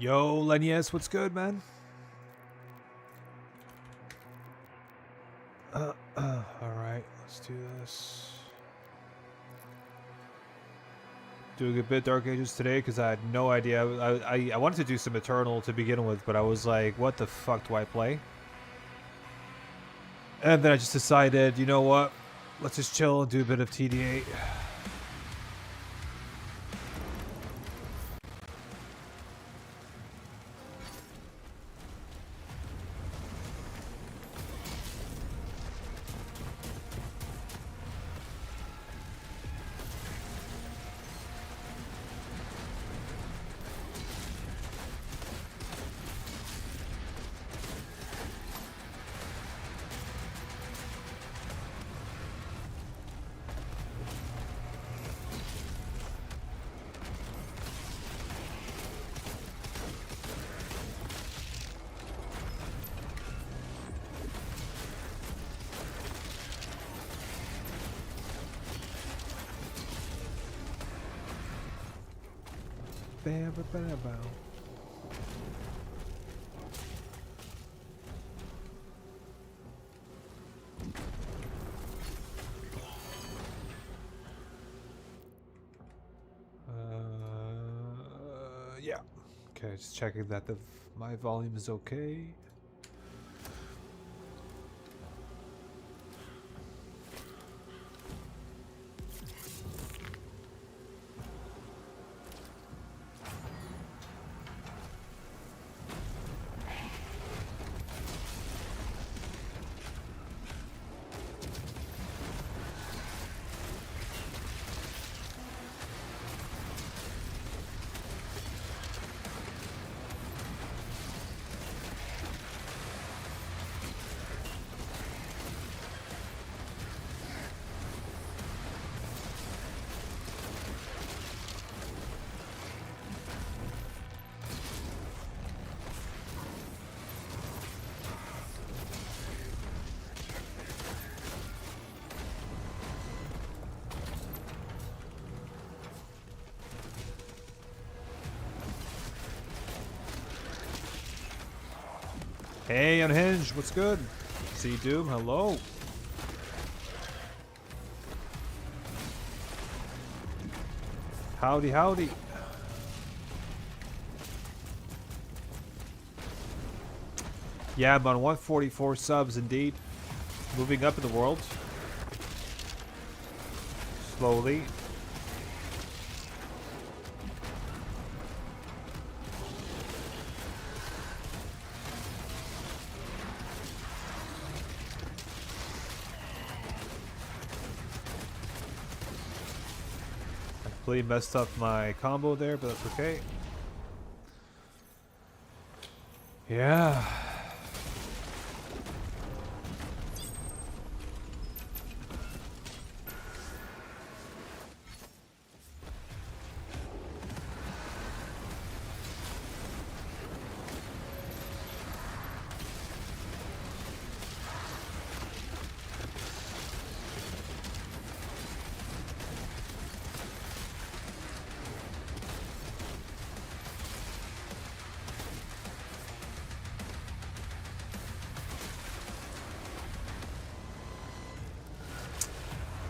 Yo, Lenius, what's good, man? Alright, let's do this. Doing a bit Dark Ages today because I had no idea. I wanted to do some Eternal to begin with, but I was like, what the fuck do I play? And then I just decided, you know what? Let's just chill and do a bit of TD8. Yeah. Okay, just checking that my volume is okay. Hey, Unhinged, what's good? See Doom, hello. Howdy, howdy. Yeah, I'm on 144 subs indeed. Moving up in the world. Slowly. Completely messed up my combo there, but that's okay. Yeah.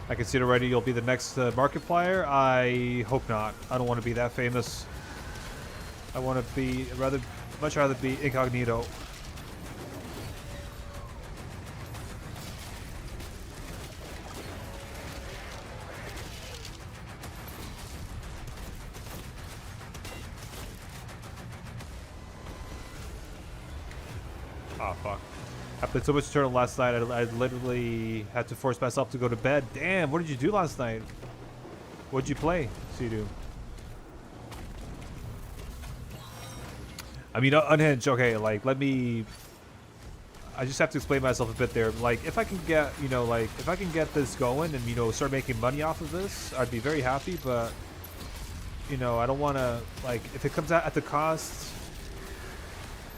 I can see it already. You'll be the next Markiplier. I hope not. I don't want to be that famous. I want to be much rather be incognito. Oh fuck. I played so much Eternal last night, I literally had to force myself to go to bed. Damn, what did you do last night? What'd you play, Sea-Doo? I mean, Unhinged, okay, like, I just have to explain myself a bit there. Like, if I can get, you know, like, if I can get this going and, you know, start making money off of this, I'd be very happy, but, you know, I don't want to, like, if it comes out at the cost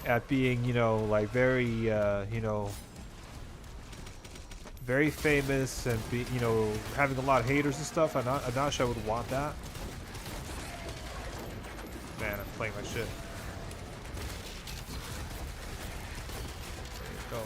at being, you know, like very, you know, very famous and be, you know, having a lot of haters and stuff. I'm not sure I would want that. Man, I'm playing my shit. Go.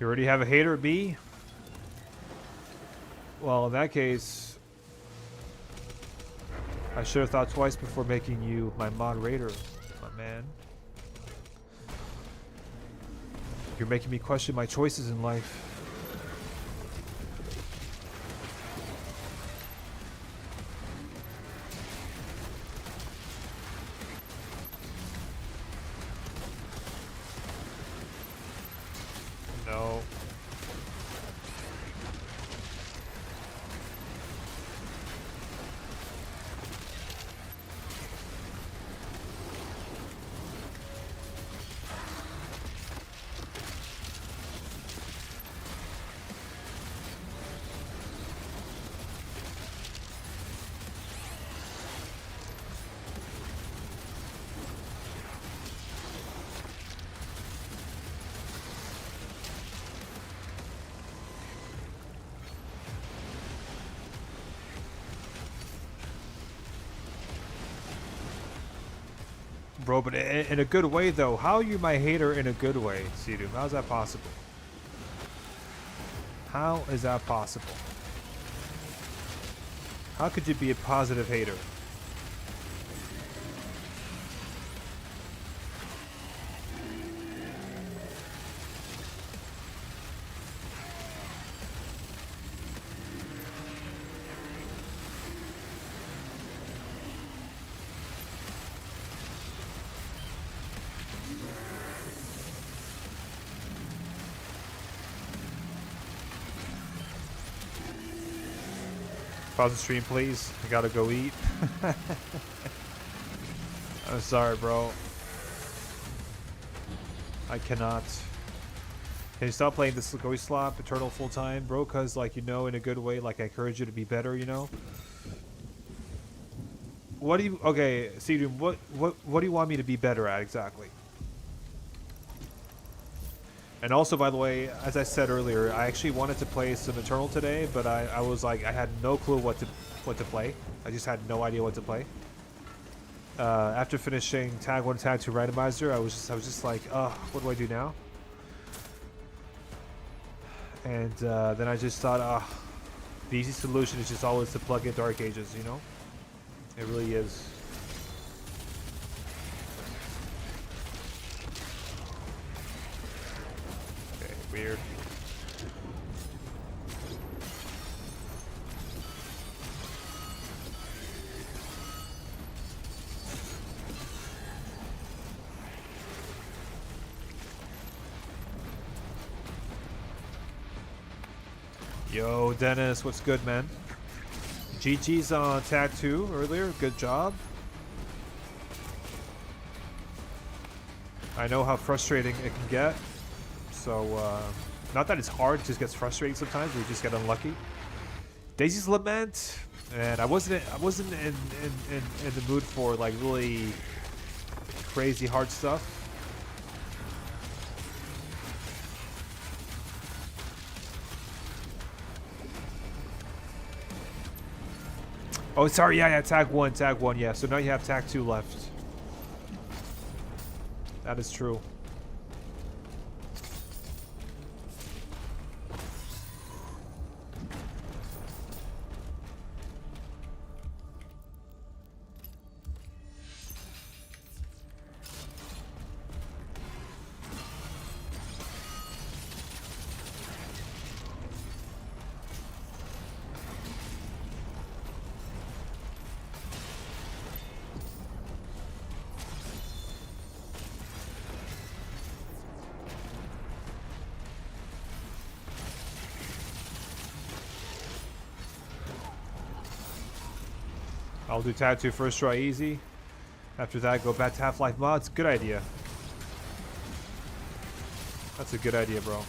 You already have a hater, B? Well, in that case, I should have thought twice before making you my moderator, my man. You're making me question my choices in life. No. Bro, but in a good way, though. How are you my hater in a good way, Sidum? How's that possible? How is that possible? How could you be a positive hater? Pause the stream, please. I gotta go eat. I'm sorry, bro. I cannot. Can you stop playing this ghost slot eternal full time, bro? Cause like, you know, in a good way, like I encourage you to be better, you know. What do you? Okay, Sidum, what do you want me to be better at exactly? And also, by the way, as I said earlier, I actually wanted to play some Eternal today, but I was like, I had no clue what to play. I just had no idea what to play. After finishing Tag 1, Tag 2 Randomizer, I was just like, what do I do now? And then I just thought, the easy solution is just always to plug in Dark Ages, you know? It really is. Weird. Yo, Dennis, what's good, man? GG's on Tag 2 earlier. Good job. I know how frustrating it can get. So, not that it's hard, it just gets frustrating sometimes. We just get unlucky. Daisy's Lament, and I wasn't in the mood for like really crazy hard stuff. Oh, sorry, yeah, Tag 1, yeah. So now you have Tag 2 left. That is true. I'll do Tag 2 first try easy. After that, go back to Half-Life mods. Good idea. That's a good idea, bro.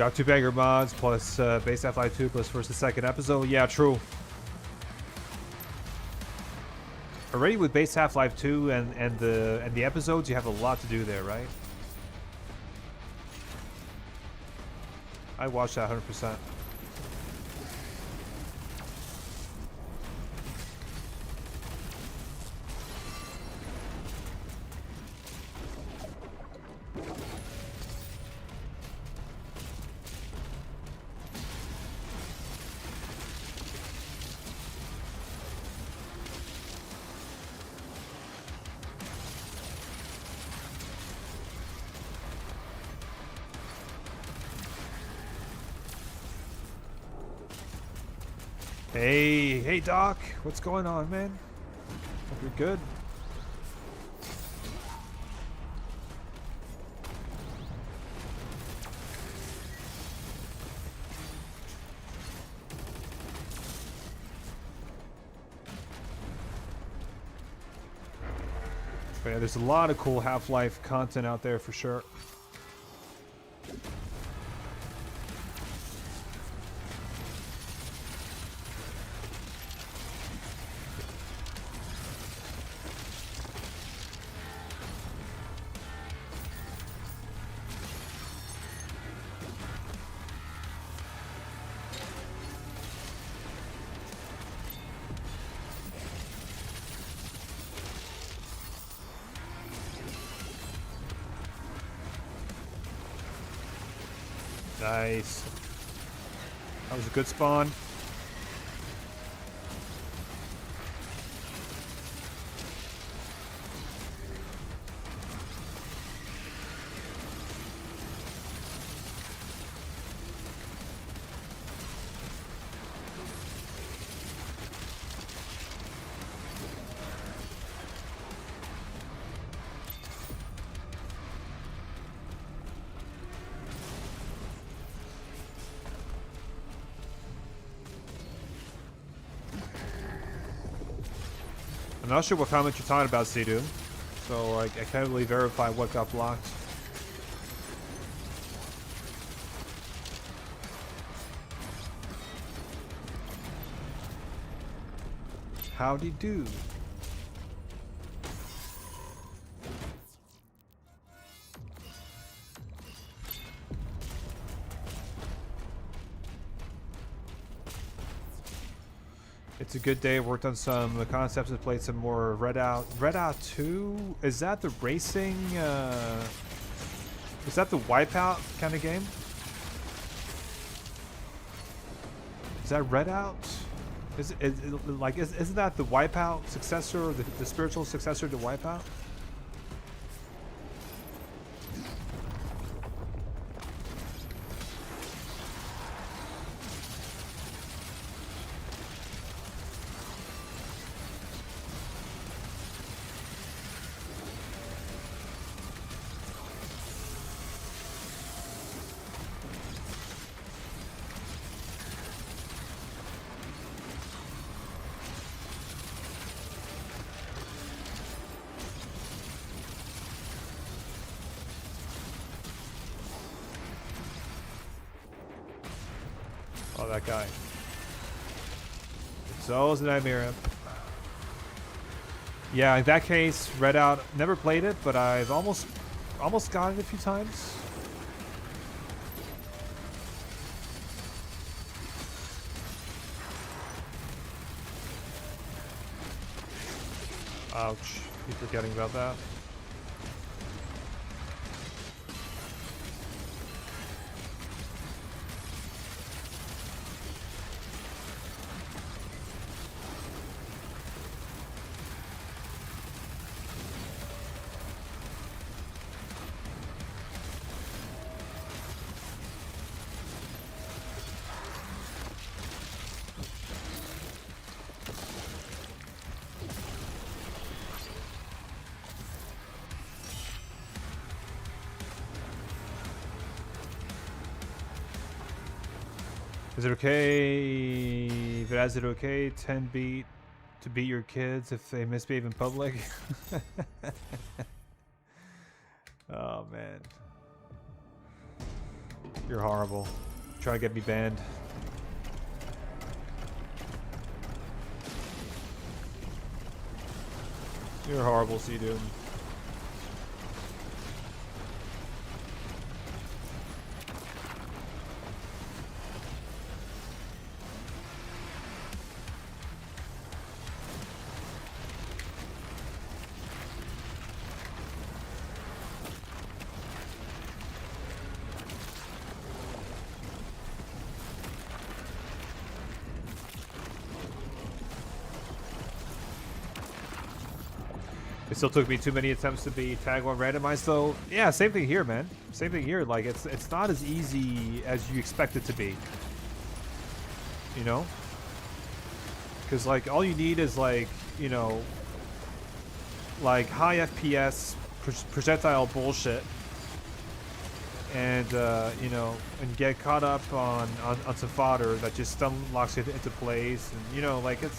Got 2 banger mods plus base Half-Life 2 plus first and second episode. Yeah, true. Already with base Half-Life 2 and the episodes, you have a lot to do there, right? I watched that 100%. Hey Doc, what's going on, man? Hope you're good. But yeah, there's a lot of cool Half-Life content out there for sure. Nice. That was a good spawn. I'm not sure what comment you're talking about, Sidu. So I can't really verify what got blocked. Howdy do. It's a good day. Worked on some concepts and played some more Redout. Redout 2? Is that the racing? Is that the Wipeout kind of game? Is that Redout? Isn't that the Wipeout successor, or the spiritual successor to Wipeout? Oh, that guy. So is the Nightmare Imp. Yeah, in that case, Redout, never played it, but I've almost got it a few times. Ouch. Keep forgetting about that. Is it okay? Is it okay? 10 beat to beat your kids if they misbehave in public? Oh man. You're horrible. Trying to get me banned. You're horrible, Sea-Doom. It still took me too many attempts to be tag 1 randomized though. Yeah, same thing here, man. Same thing here. Like it's not as easy as you expect it to be. You know? Cause like all you need is like, you know, like high FPS projectile bullshit. And you know, and get caught up on some fodder that just stun locks it into place, and you know, like it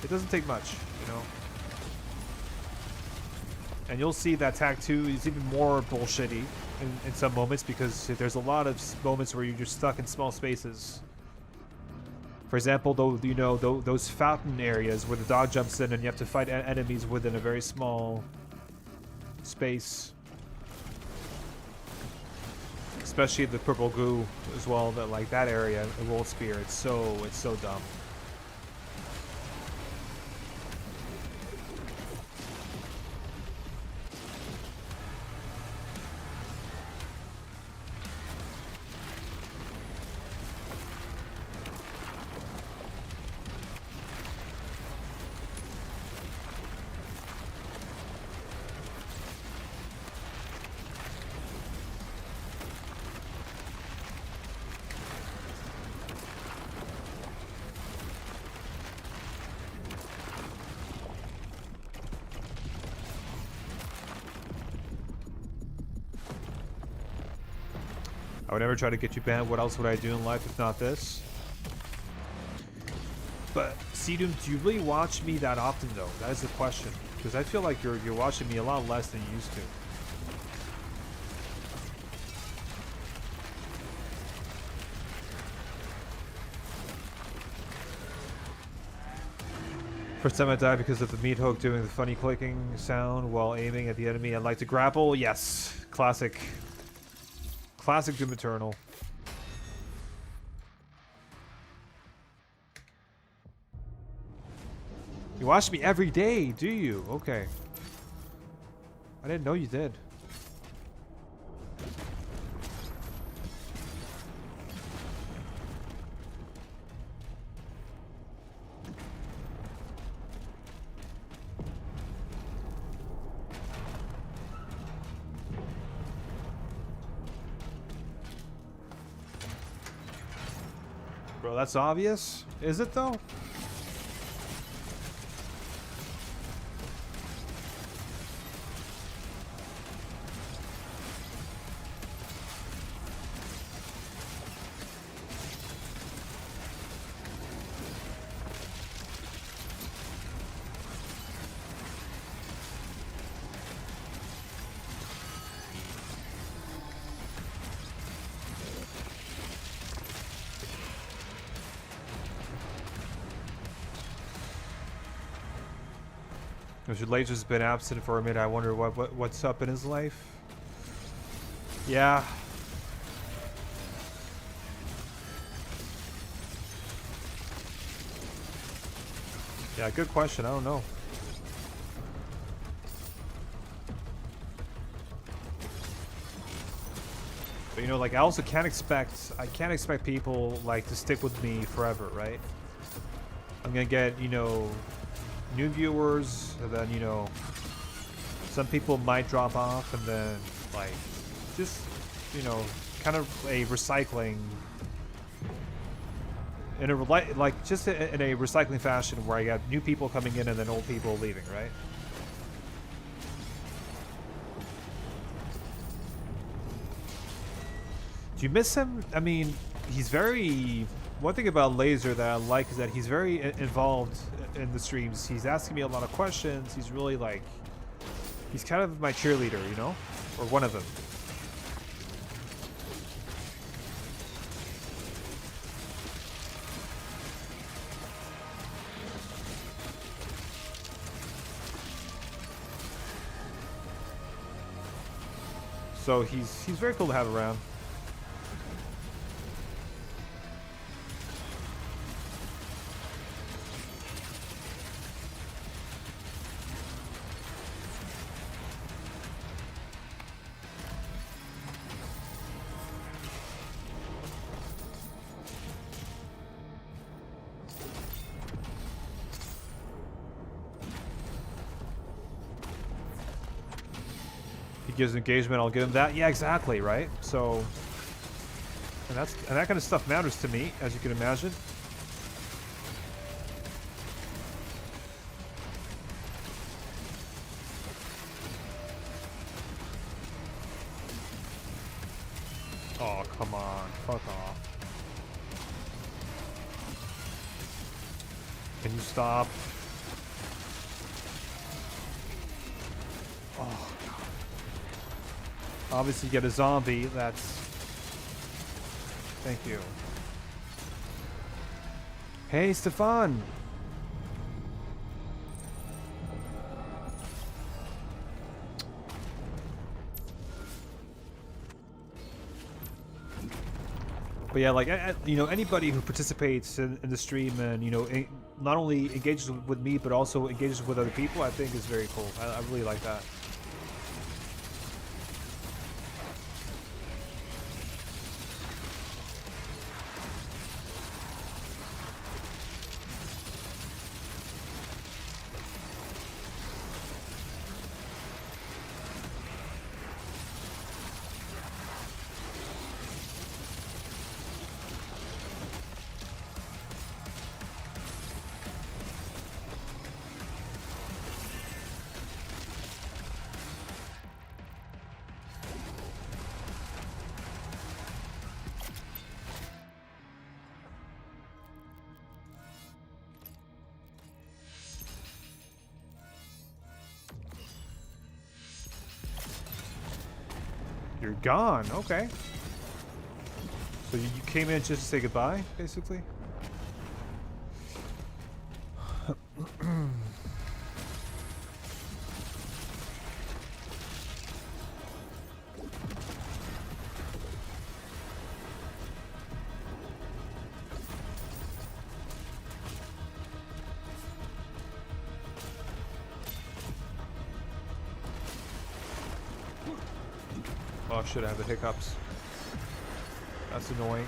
doesn't take much, you know. And you'll see that tag 2 is even more bullshitty in some moments because there's a lot of moments where you're just stuck in small spaces. For example, though, you know, those fountain areas where the dog jumps in and you have to fight enemies within a very small space. Especially the purple goo as well. That like that area, the World Spear. It's so dumb. I would never try to get you banned. What else would I do in life if not this? But Sea-Doom, do you really watch me that often though? That is the question. Because I feel like you're watching me a lot less than you used to. First time I died because of the meat hook doing the funny clicking sound while aiming at the enemy I'd like to grapple. Yes, classic. Classic Doom Eternal. You watch me every day, do you? Okay. I didn't know you did. Bro, that's obvious. Is it though? Mr. Laser's been absent for a minute. I wonder what's up in his life. Yeah. Yeah, good question. I don't know. But you know, like I also can't expect people like to stick with me forever, right? I'm gonna get, you know, new viewers, and then, you know, some people might drop off, and then, like, just, you know, kind of a recycling, in a, like, just in a recycling fashion where I got new people coming in and then old people leaving, right? Do you miss him? I mean, he's very... One thing about Laser that I like is that he's very involved in the streams. He's asking me a lot of questions. He's really like, he's kind of my cheerleader, you know, or one of them. So he's very cool to have around. He gives engagement, I'll give him that. Yeah, exactly, right? So, and that kind of stuff matters to me, as you can imagine. Oh, come on. Fuck off. Can you stop? Oh, God. Obviously, you get a zombie. That's... Thank you. Hey, Stefan! But yeah, like, you know, anybody who participates in the stream and, you know, not only engages with me, but also engages with other people, I think is very cool. I really like that. You're gone. Okay. So you came in just to say goodbye, basically? Oh shit, I have the hiccups. That's annoying.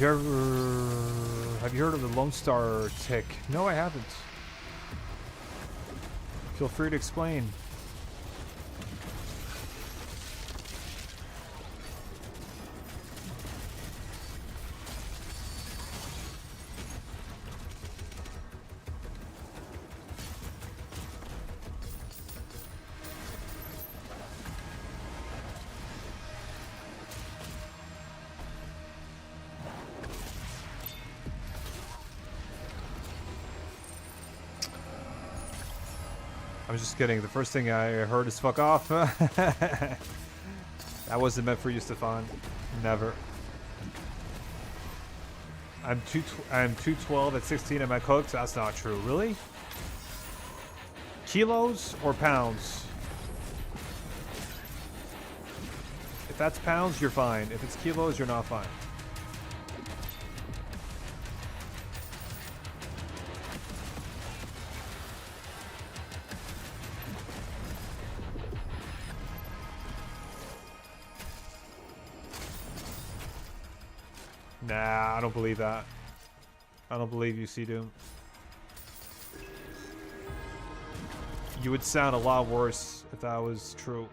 Have you heard of the Lone Star tick? No, I haven't. Feel free to explain. I was just kidding. The first thing I heard is fuck off. That wasn't meant for you, Stefan. Never. I'm 212 at 16 and my cooked. That's not true. Really? Kilos or pounds? If that's pounds, you're fine. If it's kilos, you're not fine. Nah, I don't believe that. I don't believe you, Sea-Doom. You would sound a lot worse if that was true.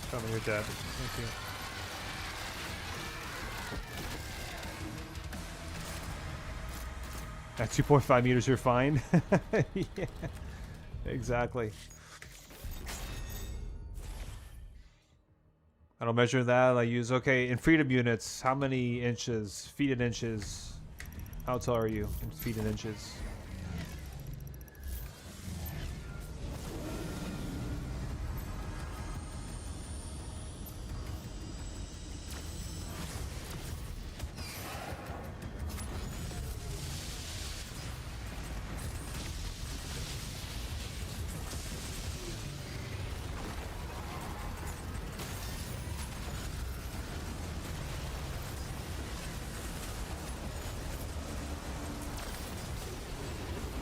Tell me you're dead. Thank you. At 2.5 meters, you're fine. Yeah, exactly. I don't measure that. I use, okay, in freedom units, how many inches? Feet and inches. How tall are you in feet and inches?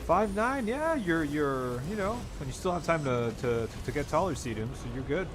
Five nine, yeah, you're you know, and you still have time to get taller, Sea-Doom, so you're good.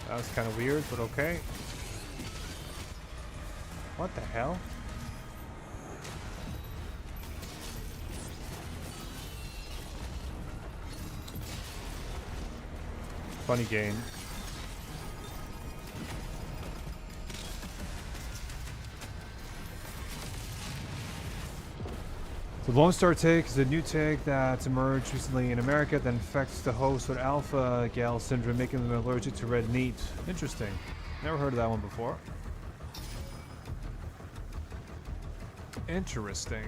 That was kind of weird, but okay. What the hell? Funny game. The Lone Star take is a new take that's emerged recently in America that infects the host with alpha gal syndrome, making them allergic to red meat. Interesting. Never heard of that one before. Interesting.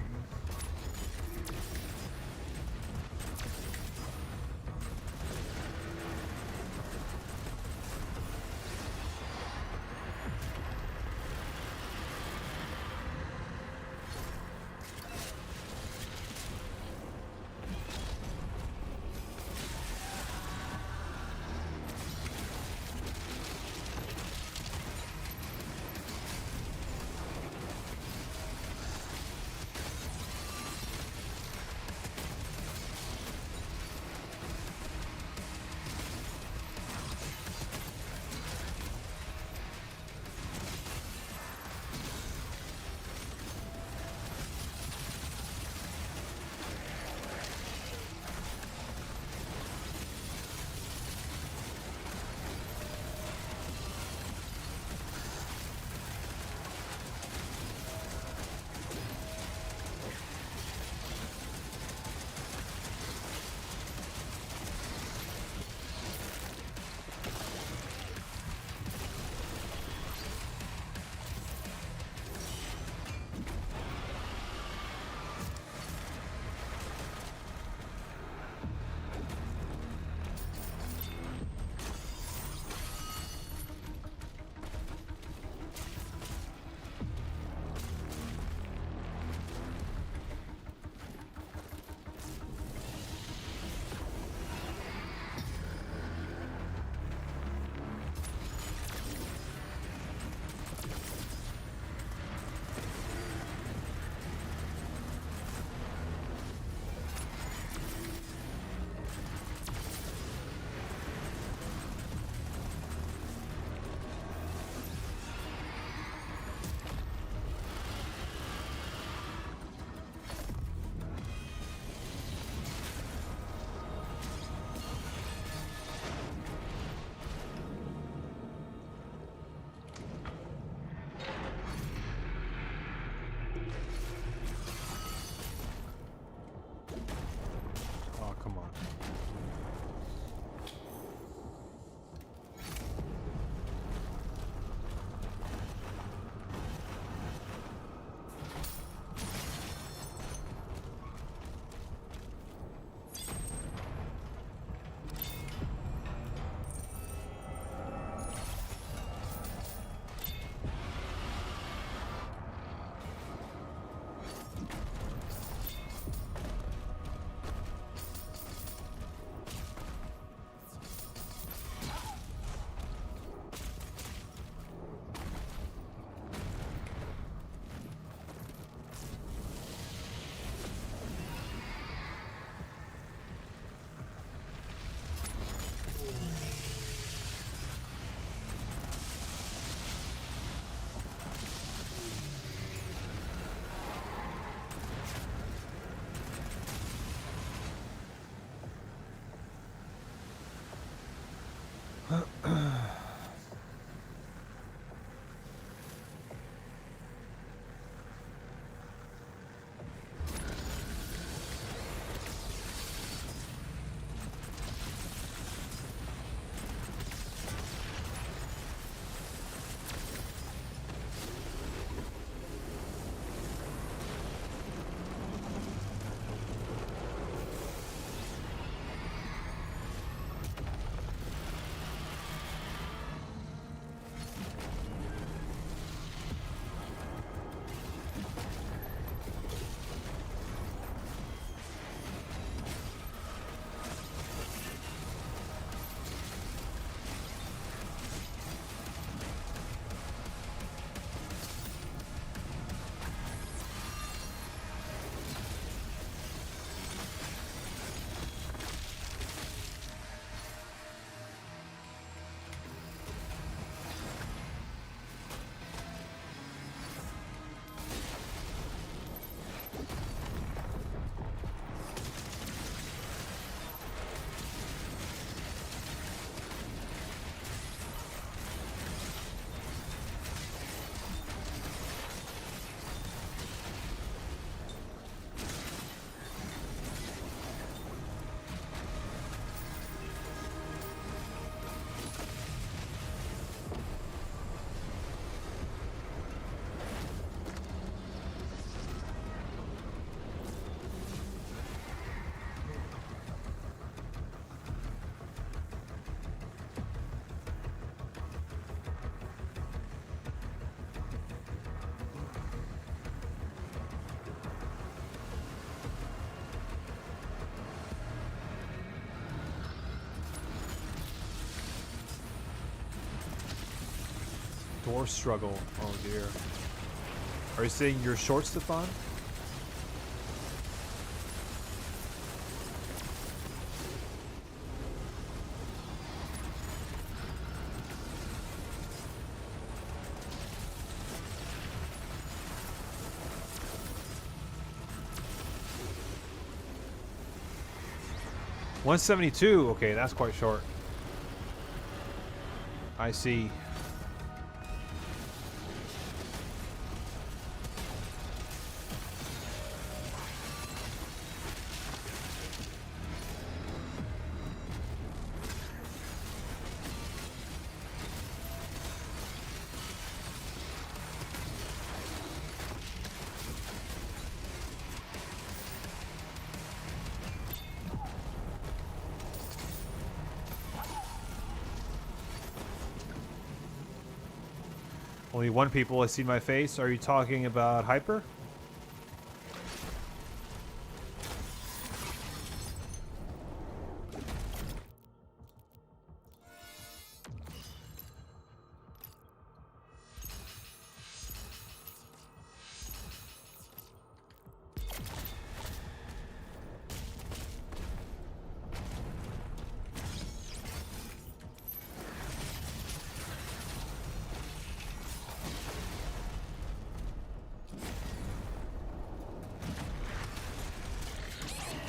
Door struggle. Oh dear. Are you saying you're short, Stefan? $172. Okay, that's quite short. I see. Only one people has seen my face. Are you talking about Hyper?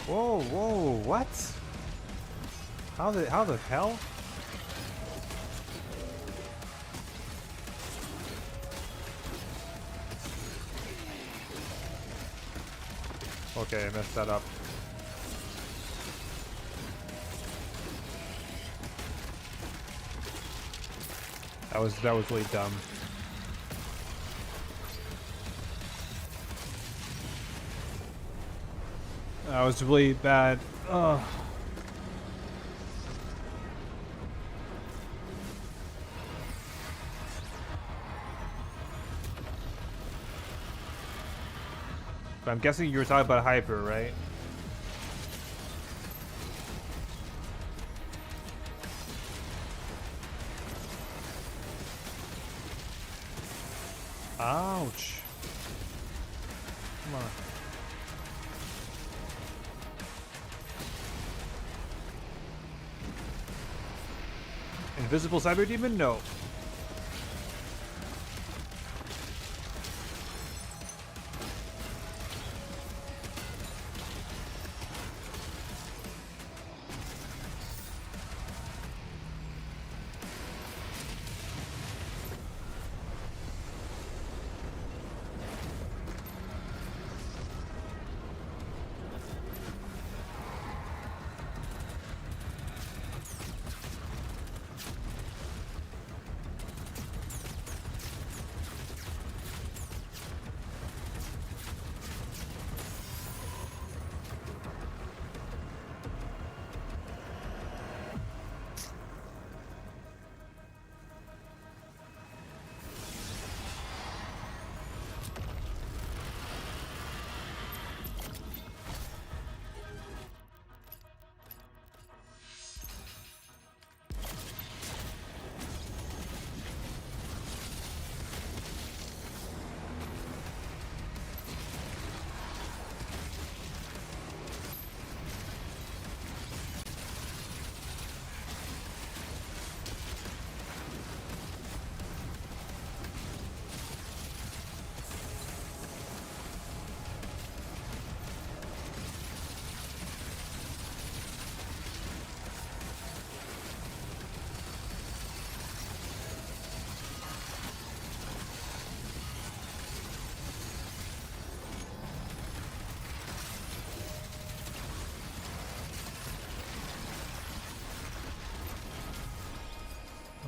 Whoa, whoa, what? How the hell? Okay, I messed that up. That was really dumb. That was really bad. Ugh. But I'm guessing you were talking about Hyper, right? Ouch. Come on. Invisible Cyber Demon? No.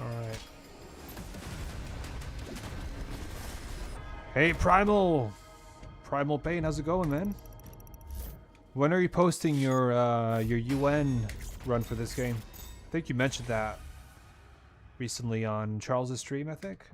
Alright. Hey, Primal! Primal Pain, how's it going, man? When are you posting your UN run for this game? I think you mentioned that recently on Charles' stream, I think.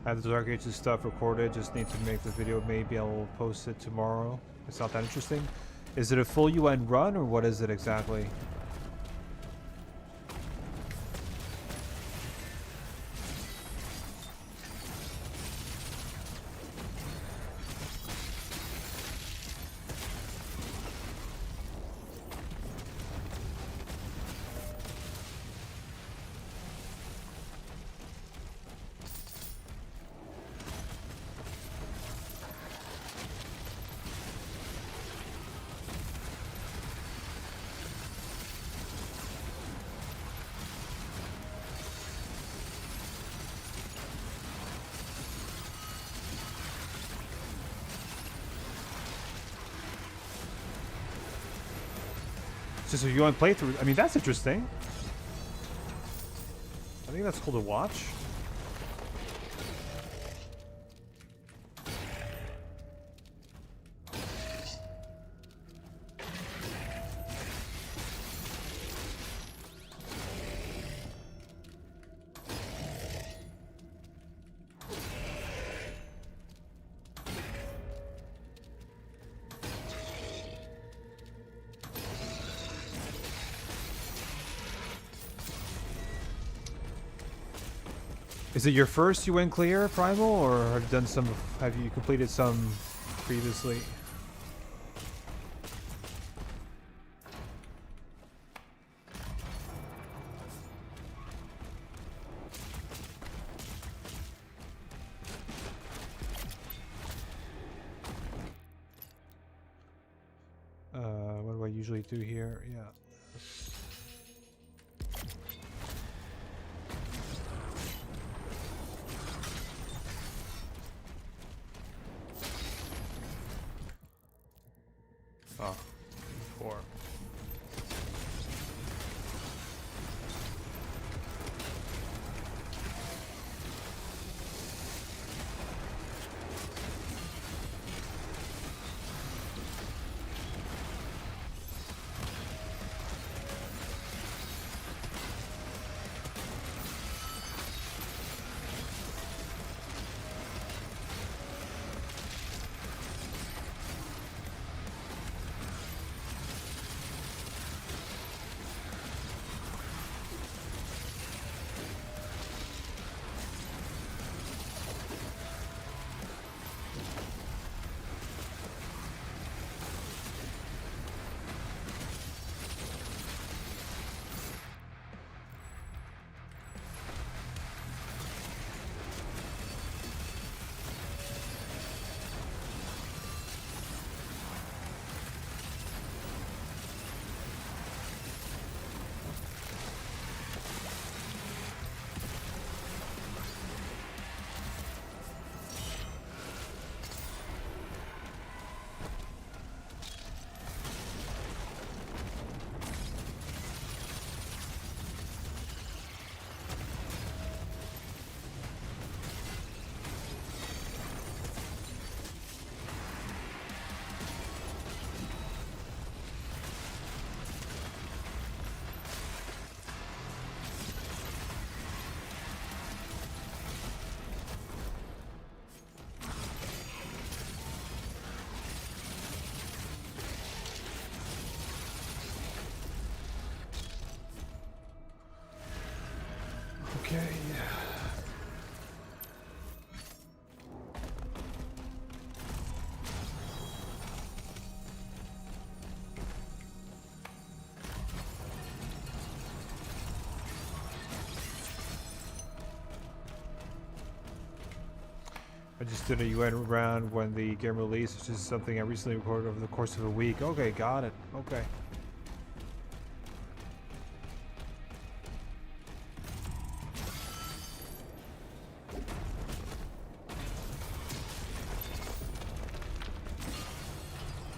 I have the Dark Ages stuff recorded. Just need to make the video. Maybe I'll post it tomorrow. It's not that interesting. Is it a full UN run or what is it exactly? Just a UN playthrough. I mean, that's interesting. I think that's cool to watch. Is it your first UN clear, Primal, or have you done some? Have you completed some previously? What do I usually do here? Yeah. Oh, 4. Okay. I just did a UN round when the game released, which is something I recently recorded over the course of a week. Okay, got it. Okay.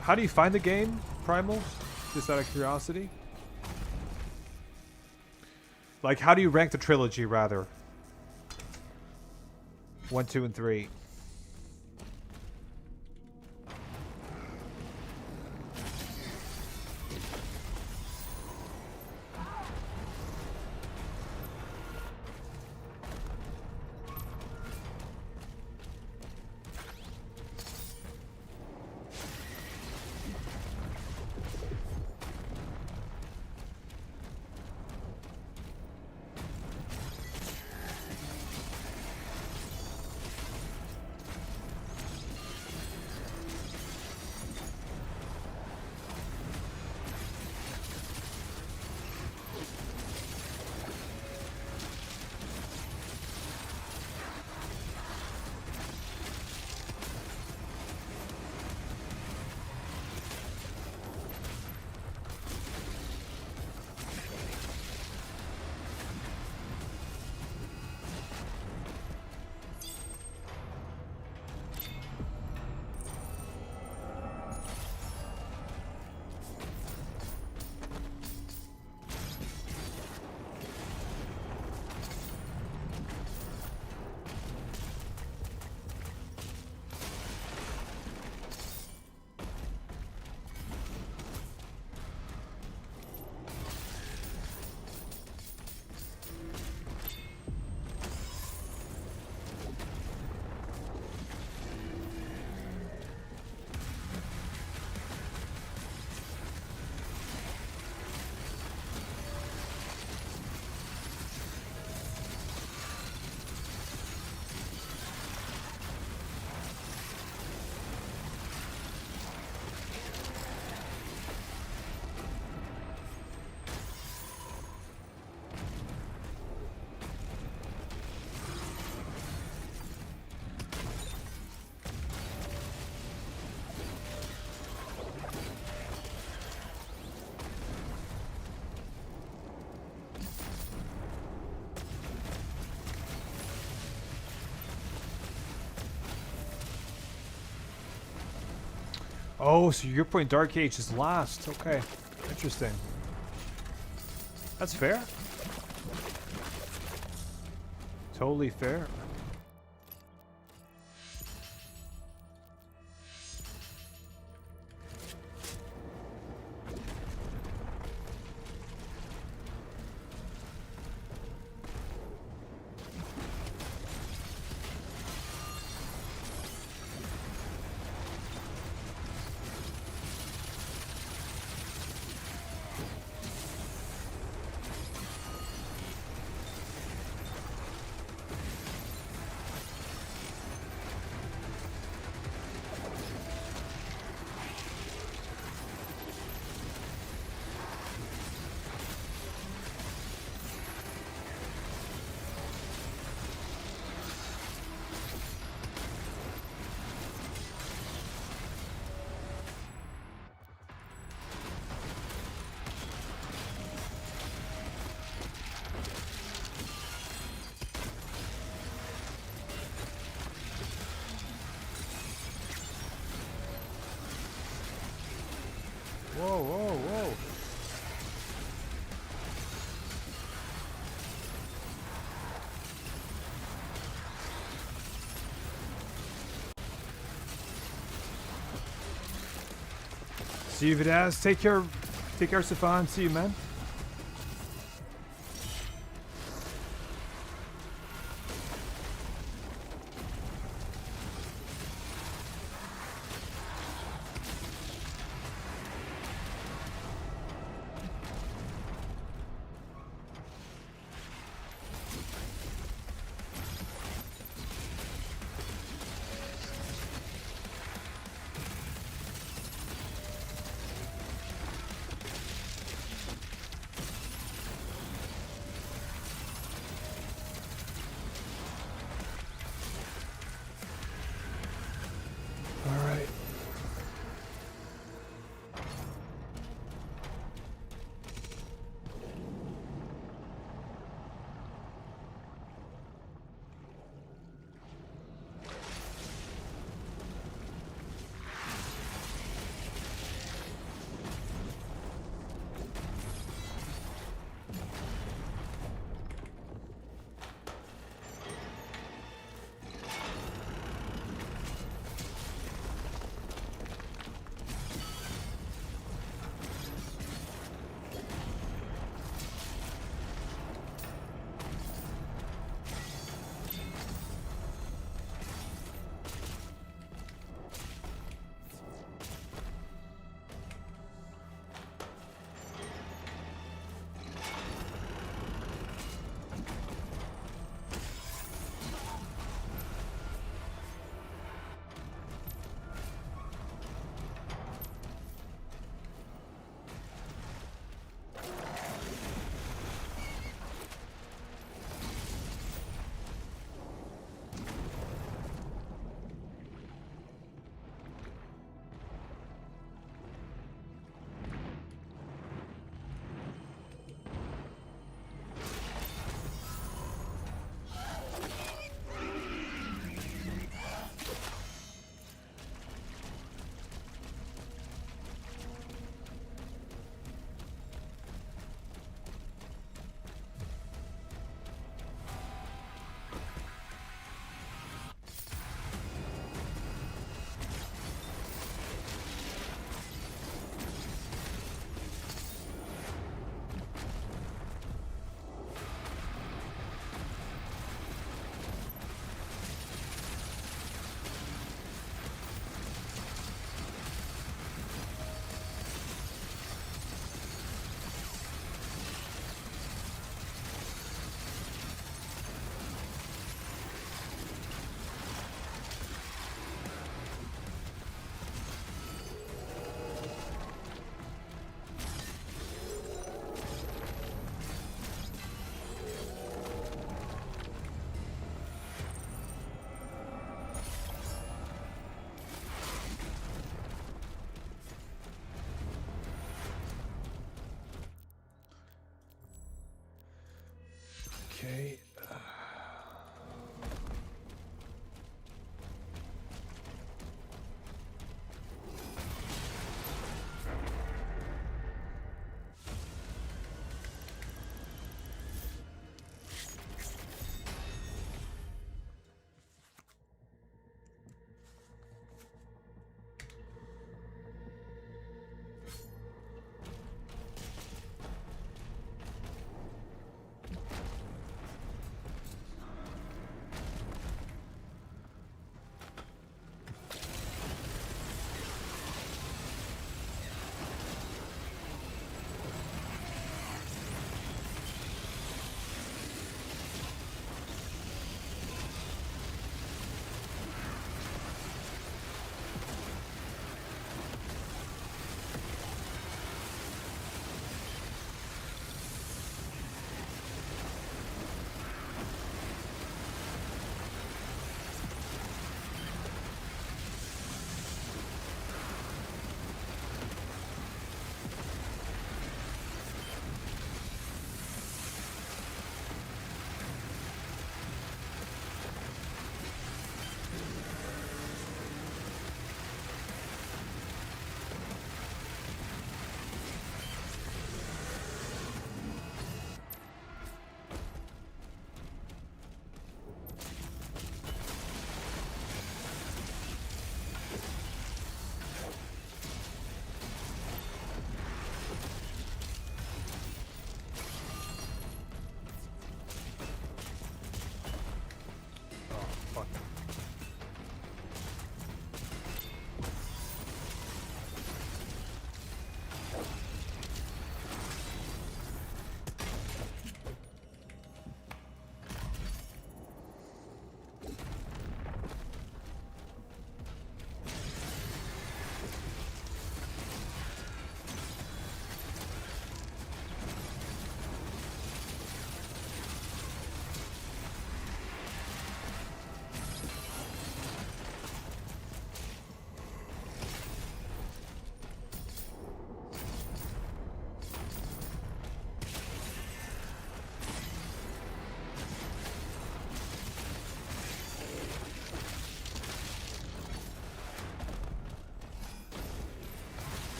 How do you find the game, Primal? Just out of curiosity. Like, how do you rank the trilogy, rather? 1, 2, and 3. Oh, so you're putting Dark Age as last. Okay. Interesting. That's fair. Totally fair. Whoa, whoa, whoa. See you, Vidaz. Take care. Take care, Stefan. See you, man.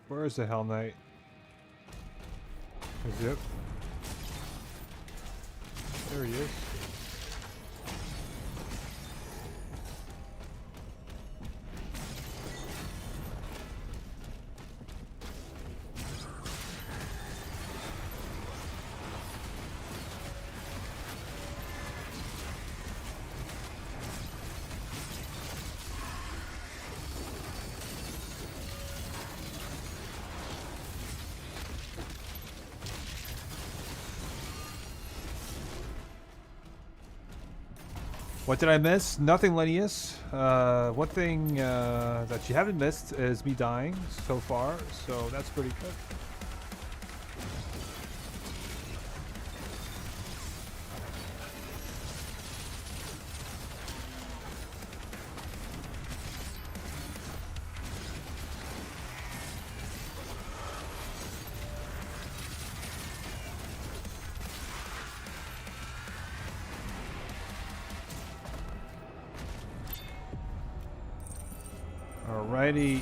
Where is the Hell Knight? Is it? There he is. What did I miss? Nothing, Linnaeus. One thing that you haven't missed is me dying so far, so that's pretty good. Alrighty.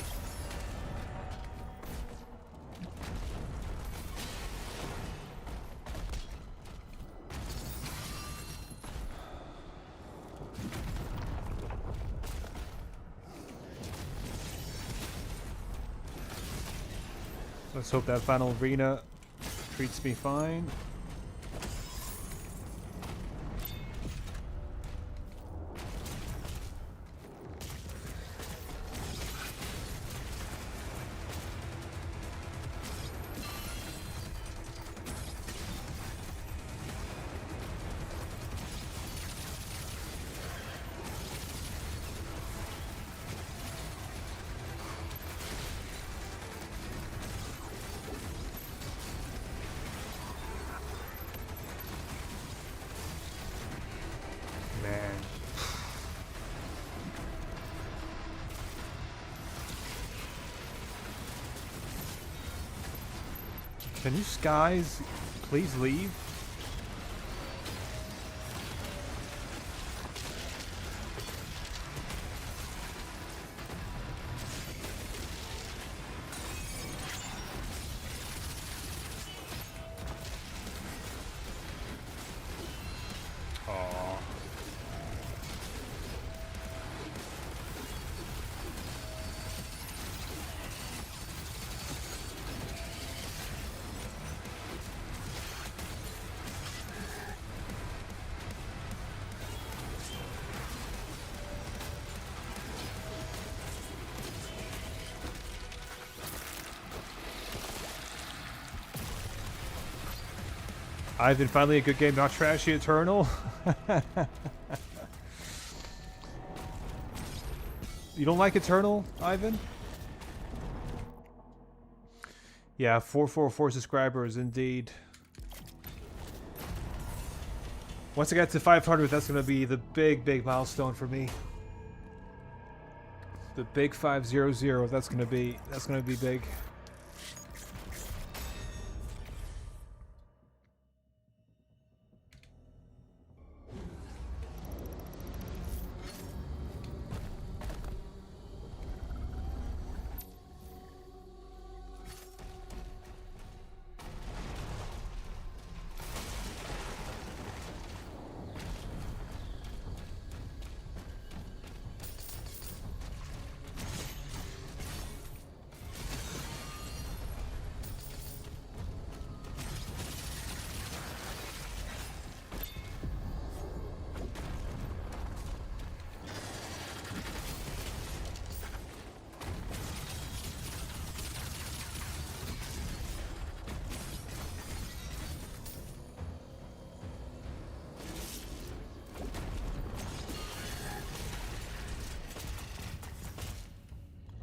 Let's hope that final arena treats me fine. Can you guys please leave? Aww. Ivan, finally a good game, not trashy Eternal. You don't like Eternal, Ivan? Yeah, 444 subscribers indeed. Once I get to 500, that's going to be the big milestone for me. The big 500, that's going to be big.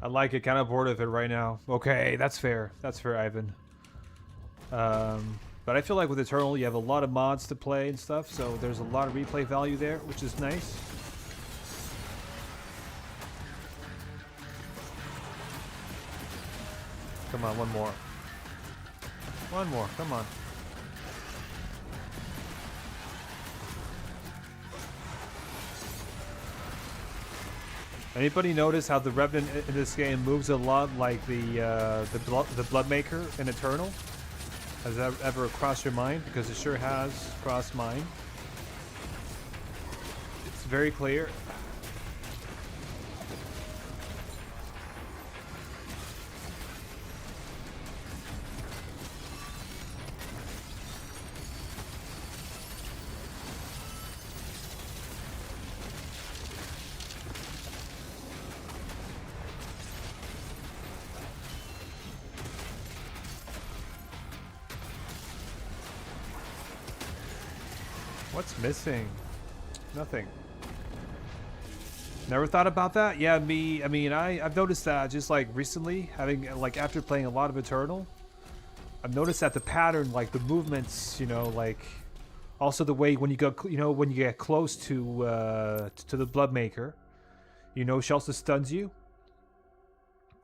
I like it, kind of bored of it right now. Okay, that's fair. That's fair, Ivan. But I feel like with Eternal, you have a lot of mods to play and stuff, so there's a lot of replay value there, which is nice. Come on, one more. One more, come on. Anybody notice how the Revenant in this game moves a lot like the Bloodmaker in Eternal? Has that ever crossed your mind? Because it sure has crossed mine. It's very clear. What's missing? Nothing. Never thought about that? Yeah, I've noticed that just like recently, like after playing a lot of Eternal, I've noticed that the pattern, like the movements, you know, like also the way when you go, you know, when you get close to the Bloodmaker, you know, she also stuns you.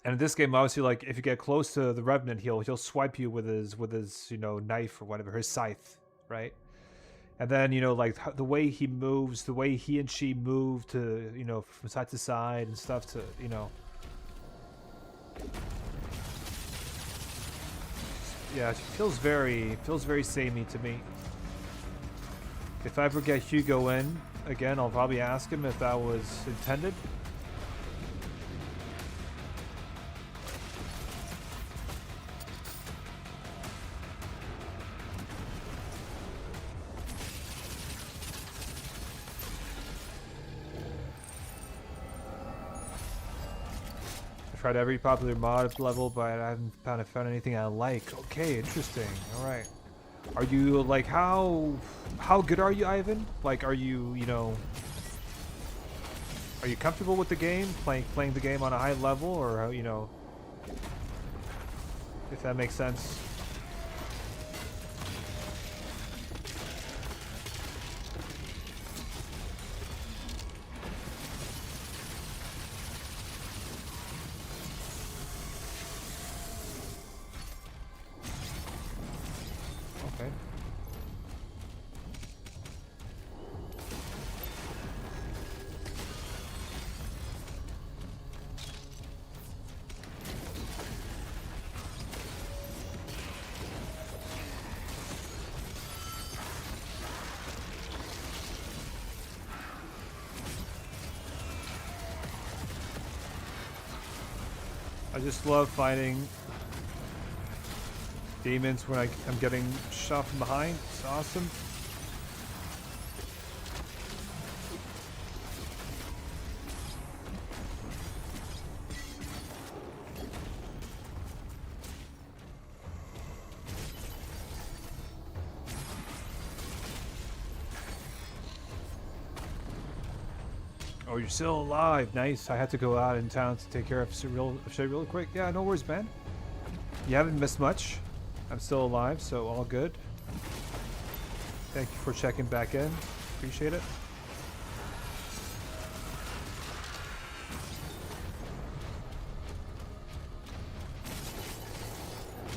And in this game, obviously, like if you get close to the Revenant, he'll swipe you with his you know, knife or whatever, his scythe, right? And then, you know, like the way he moves, the way he and she move to, you know, from side to side and stuff to, you know. Yeah, it feels very samey to me. If I ever get Hugo in again, I'll probably ask him if that was intended. Tried every popular mod level, but I haven't found anything I like. Okay, interesting. All right. Are you like how good are you, Ivan? Like, are you, you know, are you comfortable with the game, playing the game on a high level, or how, you know, if that makes sense? Okay. I just love fighting demons when I'm getting shot from behind. It's awesome. Oh, you're still alive. Nice. I had to go out in town to take care of shit real quick. Yeah, no worries, man. You haven't missed much. I'm still alive, so all good. Thank you for checking back in. Appreciate it.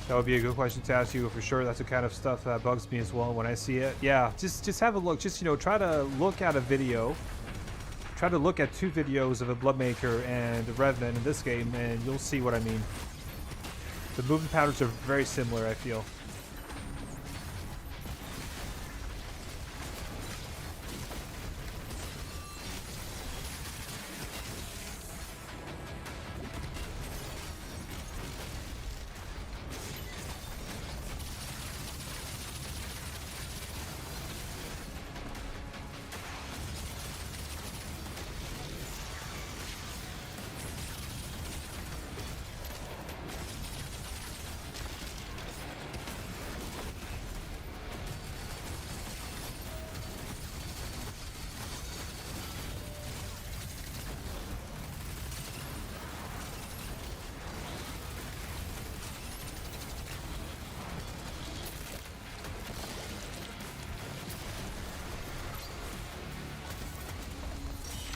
That would be a good question to ask you for sure. That's the kind of stuff that bugs me as well when I see it. Yeah, just have a look. Just, you know, try to look at a video. Try to look at 2 videos of a Bloodmaker and a Revenant in this game, and you'll see what I mean. The movement patterns are very similar, I feel.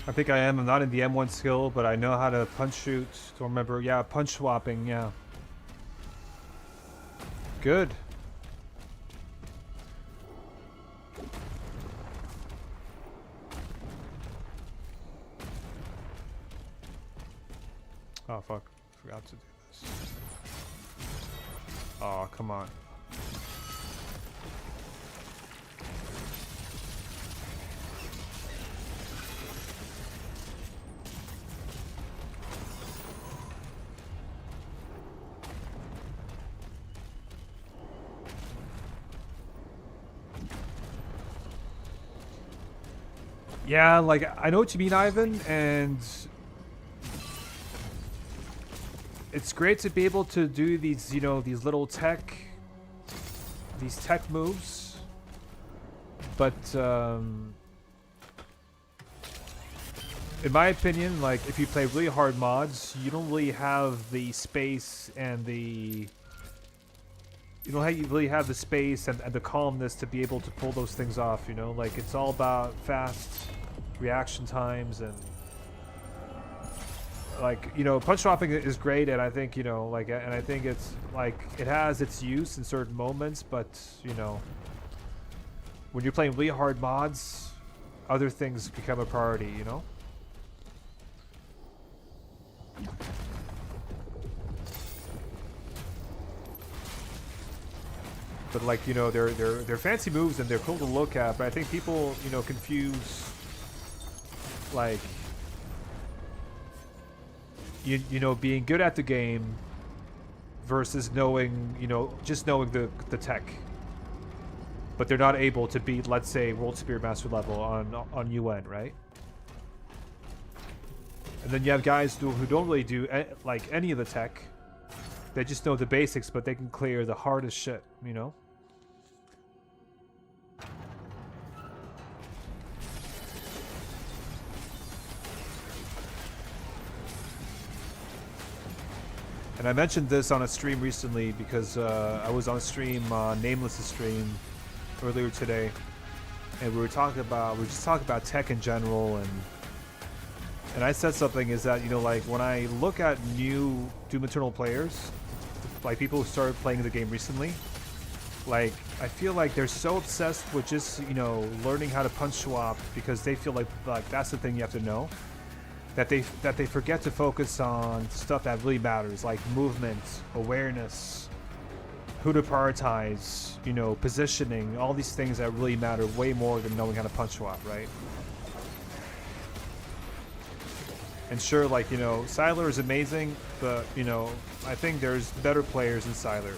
I think I am. I'm not in the M1 skill, but I know how to punch shoot. Don't remember. Yeah, punch swapping. Yeah. Good. Oh fuck, forgot to do this. Oh, come on. Yeah, like, I know what you mean, Ivan, and it's great to be able to do these, you know, these little tech moves, but in my opinion, like, if you play really hard mods, you don't really have the space and the really have the space and the calmness to be able to pull those things off, you know? Like, it's all about fast reaction times and, like, you know, punch dropping is great, and I think, you know, like, and I think it's, like, it has its use in certain moments, but, you know, when you're playing really hard mods, other things become a priority, you know? But, like, you know, they're fancy moves and they're cool to look at, but I think people, you know, confuse, like, you know, being good at the game versus knowing, you know, just knowing the tech. But they're not able to beat, let's say, World Spirit Master level on UN, right? And then you have guys who don't really do like any of the tech. They just know the basics, but they can clear the hardest shit, you know? And I mentioned this on a stream recently because I was on a stream, Nameless' stream, earlier today, and we were just talking about tech in general, and I said something is that, you know, like, when I look at new Doom Eternal players, like people who started playing the game recently, like, I feel like they're so obsessed with just, you know, learning how to punch swap because they feel like that's the thing you have to know, that they forget to focus on stuff that really matters, like movement, awareness, who to prioritize, you know, positioning, all these things that really matter way more than knowing how to punch swap, right? And sure, like, you know, Sylar is amazing, but, you know, I think there's better players than Sylar.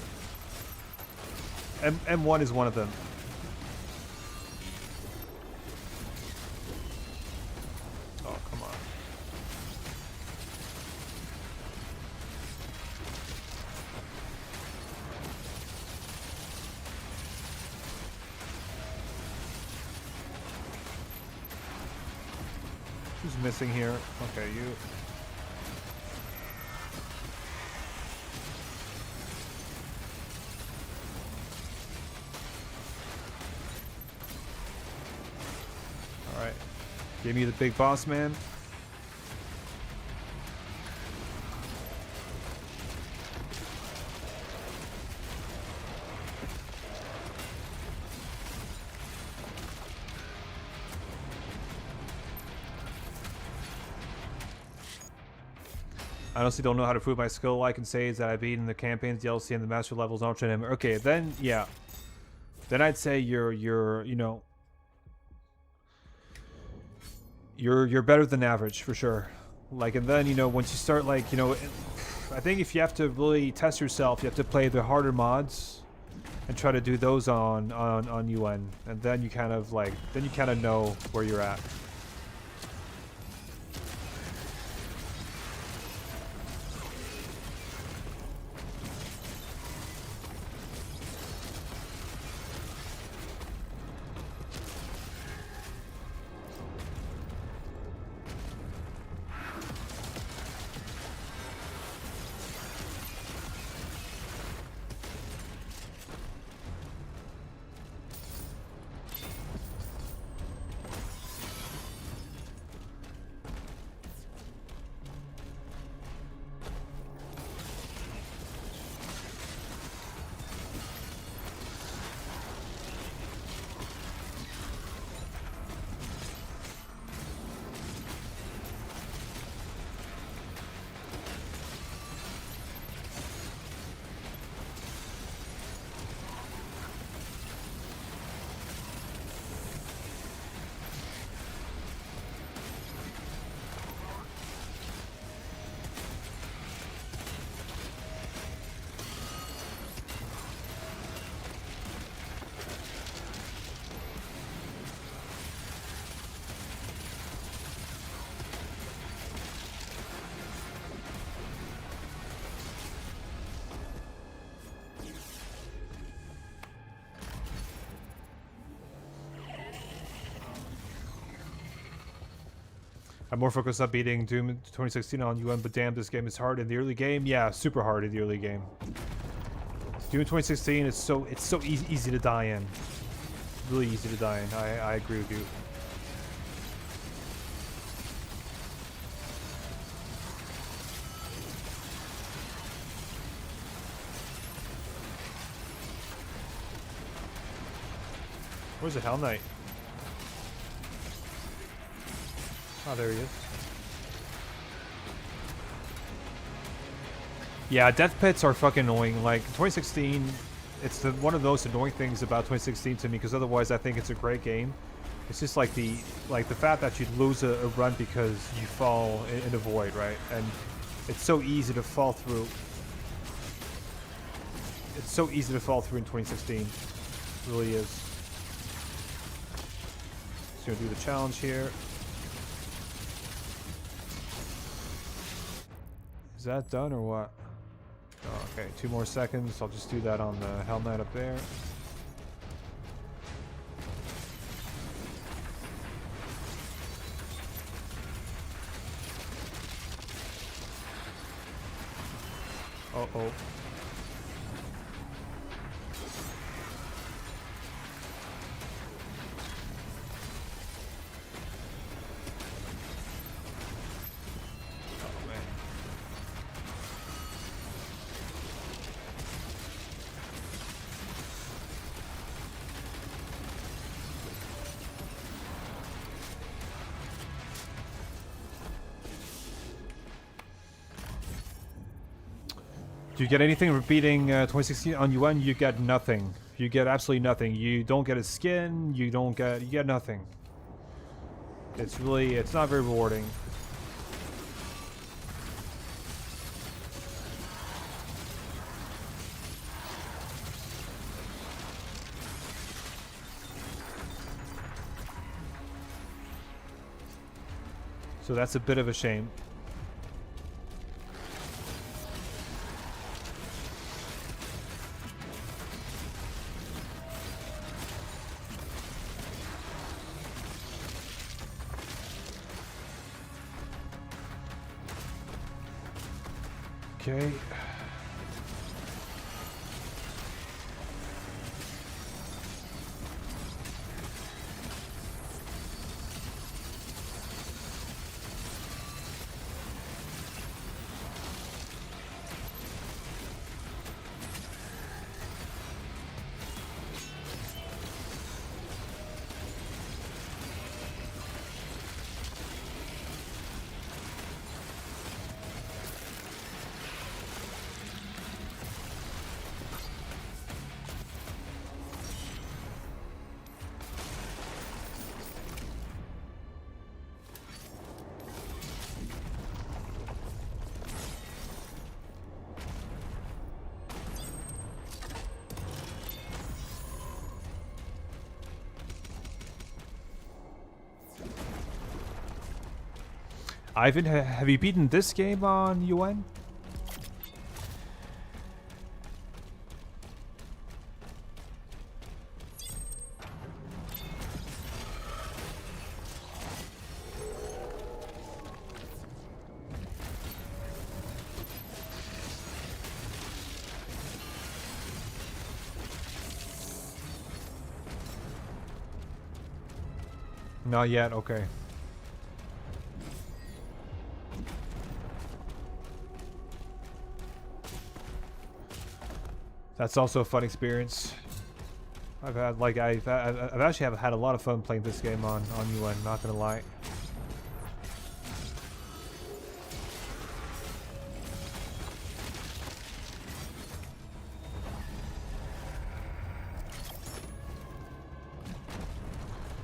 M1 is one of them. Oh, come on. Who's missing here? Okay, you. Alright. Give me the big boss man. I honestly don't know how to prove my skill. All I can say is that I've beaten the campaigns, DLC, and the master levels on Ultra. Okay, then yeah, then I'd say you're you know, you're better than average for sure. Like, and then, you know, once you start, like, you know, I think if you have to really test yourself, you have to play the harder mods and try to do those on UN, and then you kind of know where you're at. I'm more focused on beating Doom 2016 on UN, but damn, this game is hard in the early game. Yeah, super hard in the early game. Doom 2016 is so easy to die in. Really easy to die in. I agree with you. Where's the Hell Knight? Oh, there he is. Yeah, death pits are fucking annoying. Like 2016, it's one of those annoying things about 2016 to me, because otherwise I think it's a great game. It's just like the fact that you'd lose a run because you fall in a void, right? And it's so easy to fall through. It's so easy to fall through in 2016. It really is. Just gonna do the challenge here. Is that done or what? Oh, okay, 2 more seconds. I'll just do that on the Hell Knight up there. Uh-oh. Do you get anything repeating 2016 on UN? You get nothing. You get absolutely nothing. You don't get a skin. You get nothing. It's not very rewarding. So that's a bit of a shame. Okay. Ivan, have you beaten this game on UN? Not yet, okay. That's also a fun experience. I've actually had a lot of fun playing this game on UN, not gonna lie.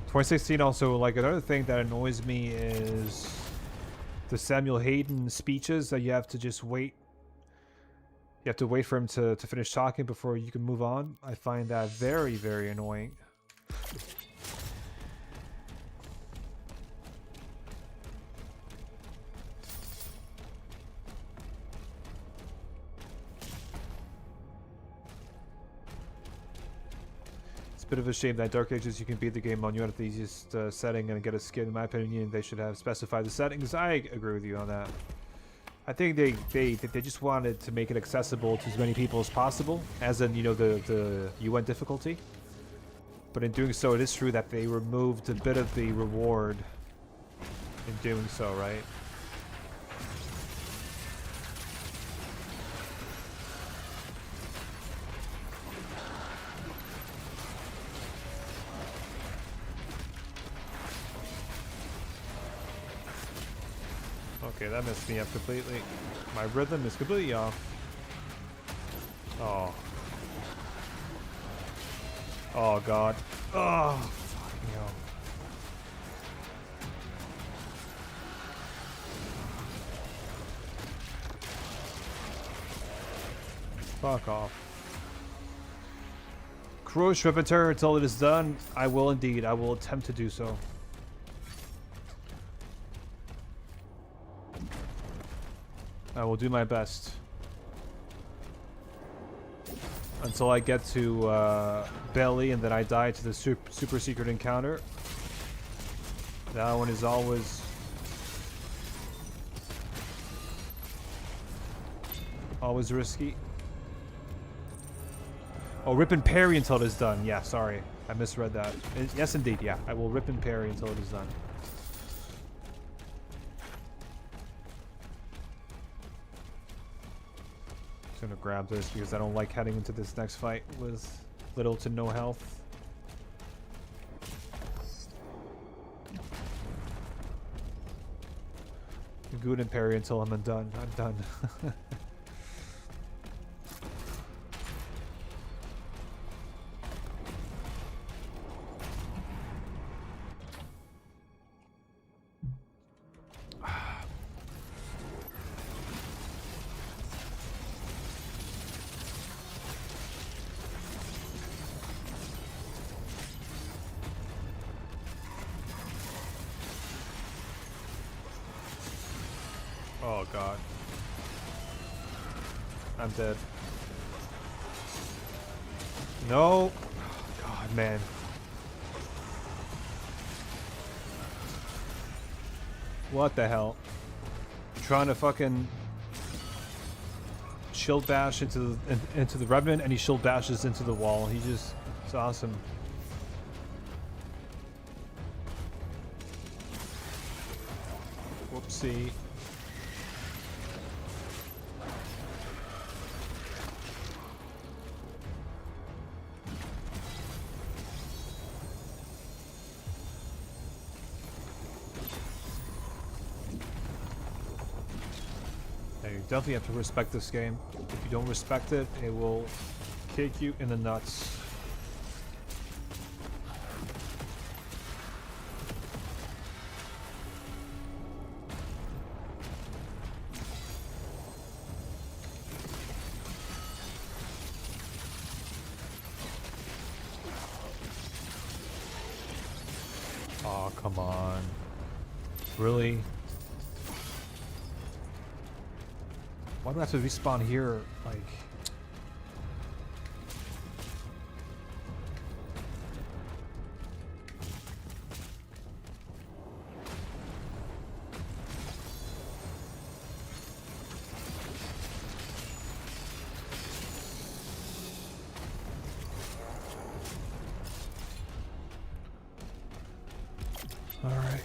.2016 also, like, another thing that annoys me is the Samuel Hayden speeches that you have to just wait. You have to wait for him to finish talking before you can move on. I find that very, very annoying. bit of a shame that Dark Ages you can beat the game on you at the easiest setting and get a skin. In my opinion, they should have specified the settings. I agree with you on that. I think they just wanted to make it accessible to as many people as possible, as in, you know, the UN difficulty. But in doing so, it is true that they removed a bit of the reward in doing so, right? Okay, that messed me up completely. My rhythm is completely off. Oh. Oh, God. Oh, fucking hell. Fuck off. Crush Repeter until it is done. I will indeed. I will attempt to do so. I will do my best. Until I get to Belly and then I die to the super secret encounter. That one is always... always risky. Oh, rip and parry until it is done. Yeah, sorry. I misread that. Yes, indeed, yeah. I will rip and parry until it is done. Gonna grab this because I don't like heading into this next fight with little to no health. Good and parry until I'm done. I'm done. Oh God. I'm dead. No. God, man. What the hell? Trying to fucking shield bash into the Revenant, and he shield bashes into the wall. He just, it's awesome. Whoopsie. You definitely have to respect this game. If you don't respect it, it will kick you in the nuts. Oh, come on. Really? Why do I have to respawn here? Like... All right.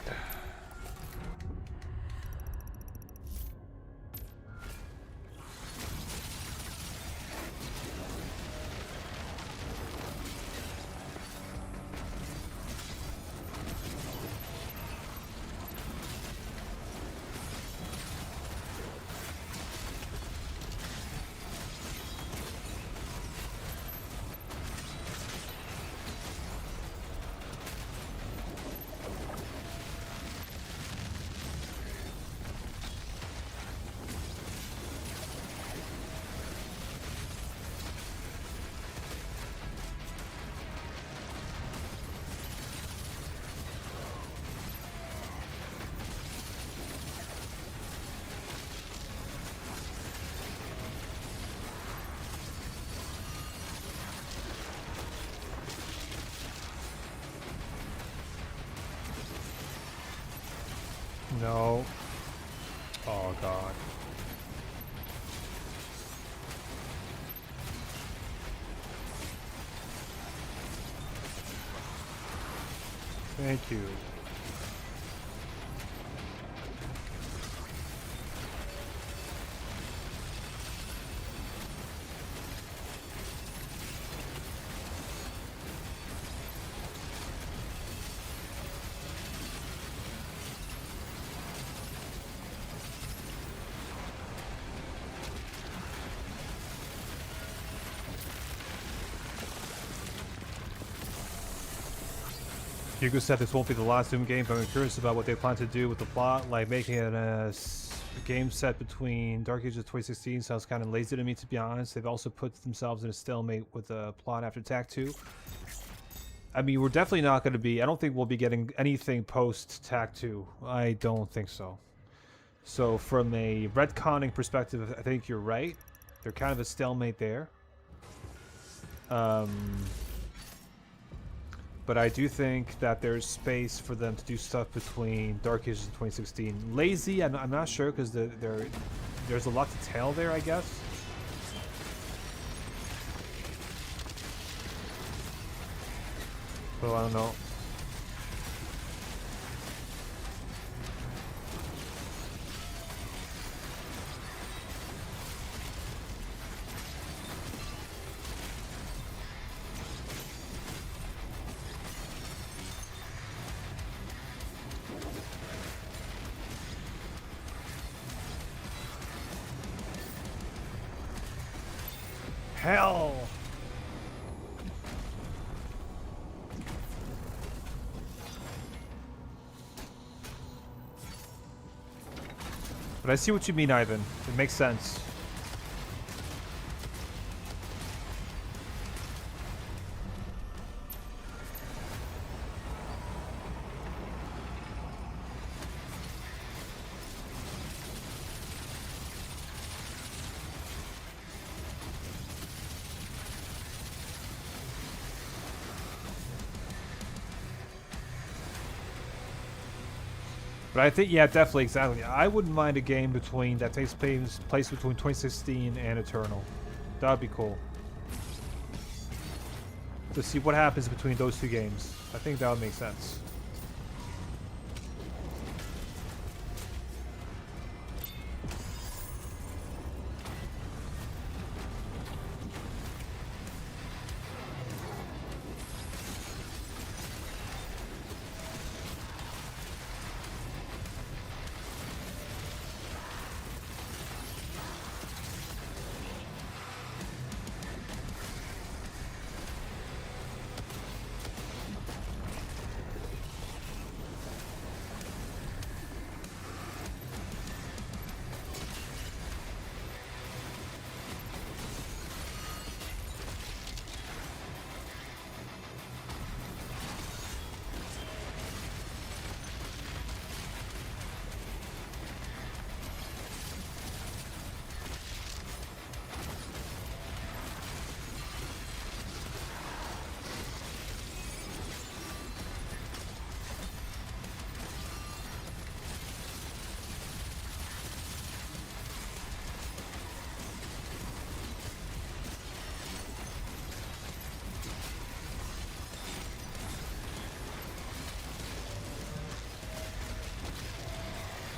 Oh god. Thank you. Hugo said this won't be the last Doom game, but I'm curious about what they plan to do with the plot, like making it a game set between Dark Ages 2016 sounds kind of lazy to me, to be honest. They've also put themselves in a stalemate with the plot after TAC 2. I mean, we're definitely not going to be, I don't think we'll be getting anything post TAC 2. I don't think so. So from a retconning perspective, I think you're right. They're kind of a stalemate there. But I do think that there's space for them to do stuff between Dark Ages and 2016. Lazy, I'm not sure, because there's a lot to tell there, I guess. Well, I don't know. Hell! But I see what you mean, Ivan. It makes sense. But I think, yeah, definitely, exactly. I wouldn't mind a game between that takes place between 2016 and Eternal. That would be cool. To see what happens between those two games. I think that would make sense.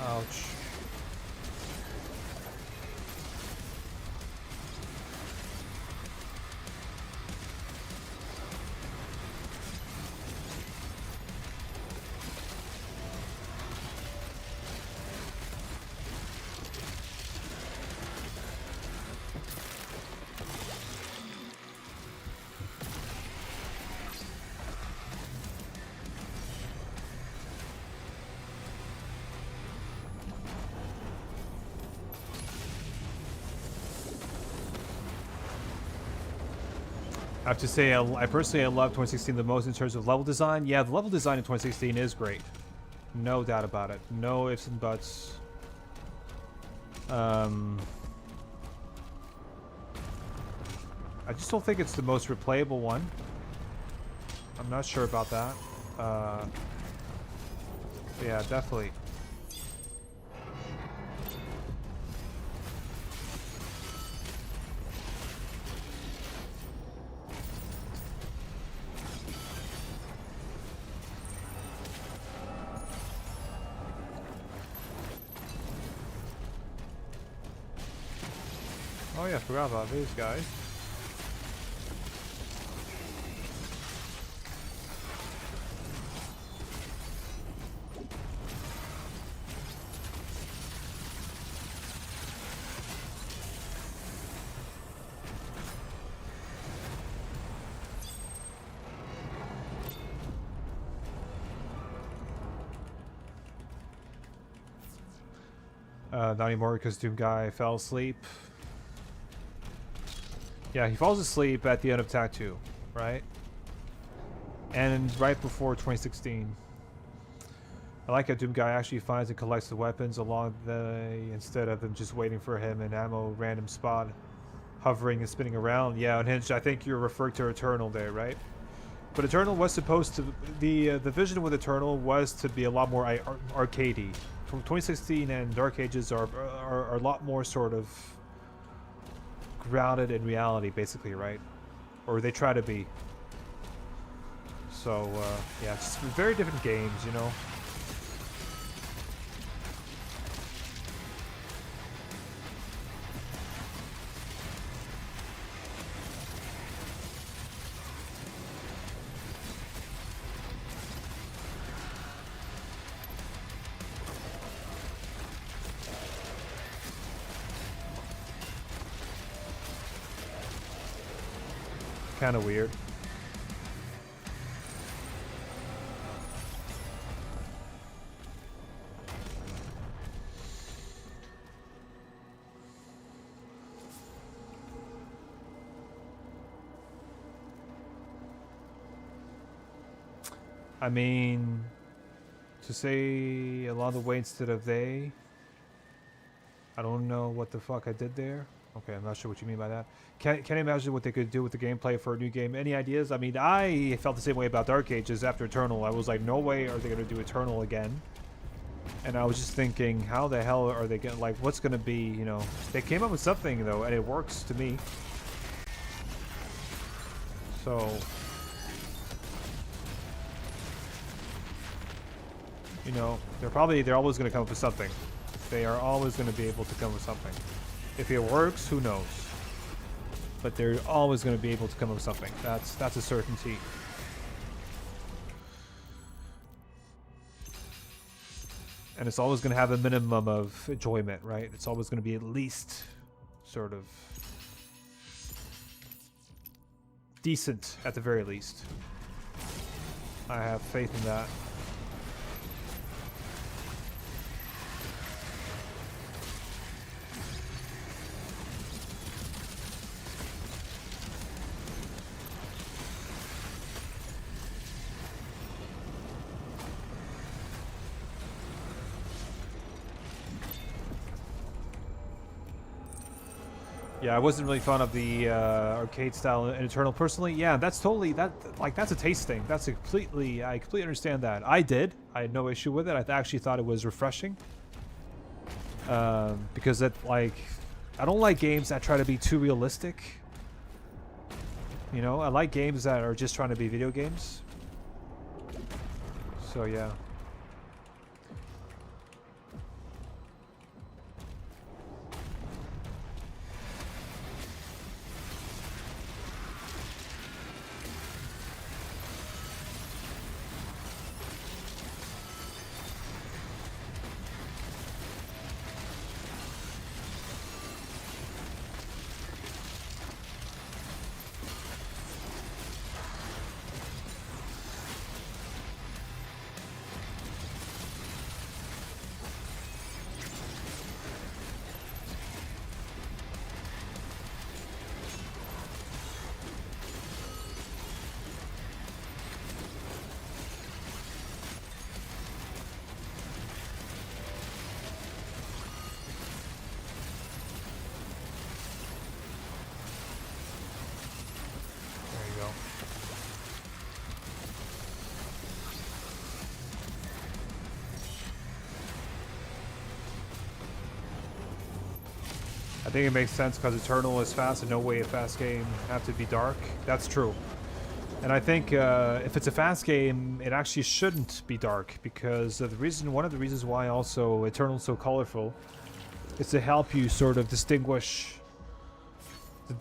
Ouch. I have to say, I personally love 2016 the most in terms of level design. Yeah, the level design in 2016 is great. No doubt about it. No ifs and buts. I just don't think it's the most replayable one. I'm not sure about that. Yeah, definitely. Oh yeah, I forgot about these guys. Not anymore because Doom Guy fell asleep. Yeah, he falls asleep at the end of Tattoo, right? And right before 2016. I like how Doom Guy actually finds and collects the weapons along the way instead of them just waiting for him in ammo random spot, hovering and spinning around. Yeah, Unhinged, I think you're referring to Eternal there, right? But Eternal was supposed to... The vision with Eternal was to be a lot more arcadey. From 2016 and Dark Ages are a lot more sort of grounded in reality, basically, right? Or they try to be. So, yeah, it's very different games, you know? Kind of weird. I mean, to say a lot of the way instead of they, I don't know what the fuck I did there. Okay, I'm not sure what you mean by that. Can't imagine what they could do with the gameplay for a new game. Any ideas? I mean, I felt the same way about Dark Ages after Eternal. I was like, no way are they going to do Eternal again. And I was just thinking, how the hell are they going to, like, what's going to be, you know. They came up with something, though, and it works to me. So, you know, they're always going to come up with something. They are always going to be able to come up with something. If it works, who knows? But they're always going to be able to come up with something. That's a certainty. And it's always going to have a minimum of enjoyment, right? It's always going to be at least sort of decent at the very least. I have faith in that. Yeah, I wasn't really fond of the arcade style in Eternal personally. Yeah, that's totally that's a taste thing. I completely understand that. I had no issue with it. I actually thought it was refreshing. Because I don't like games that try to be too realistic. You know, I like games that are just trying to be video games. So yeah. I think it makes sense because Eternal is fast and no way a fast game have to be dark. That's true. And I think if it's a fast game, it actually shouldn't be dark because one of the reasons why also Eternal's so colorful is to help you sort of distinguish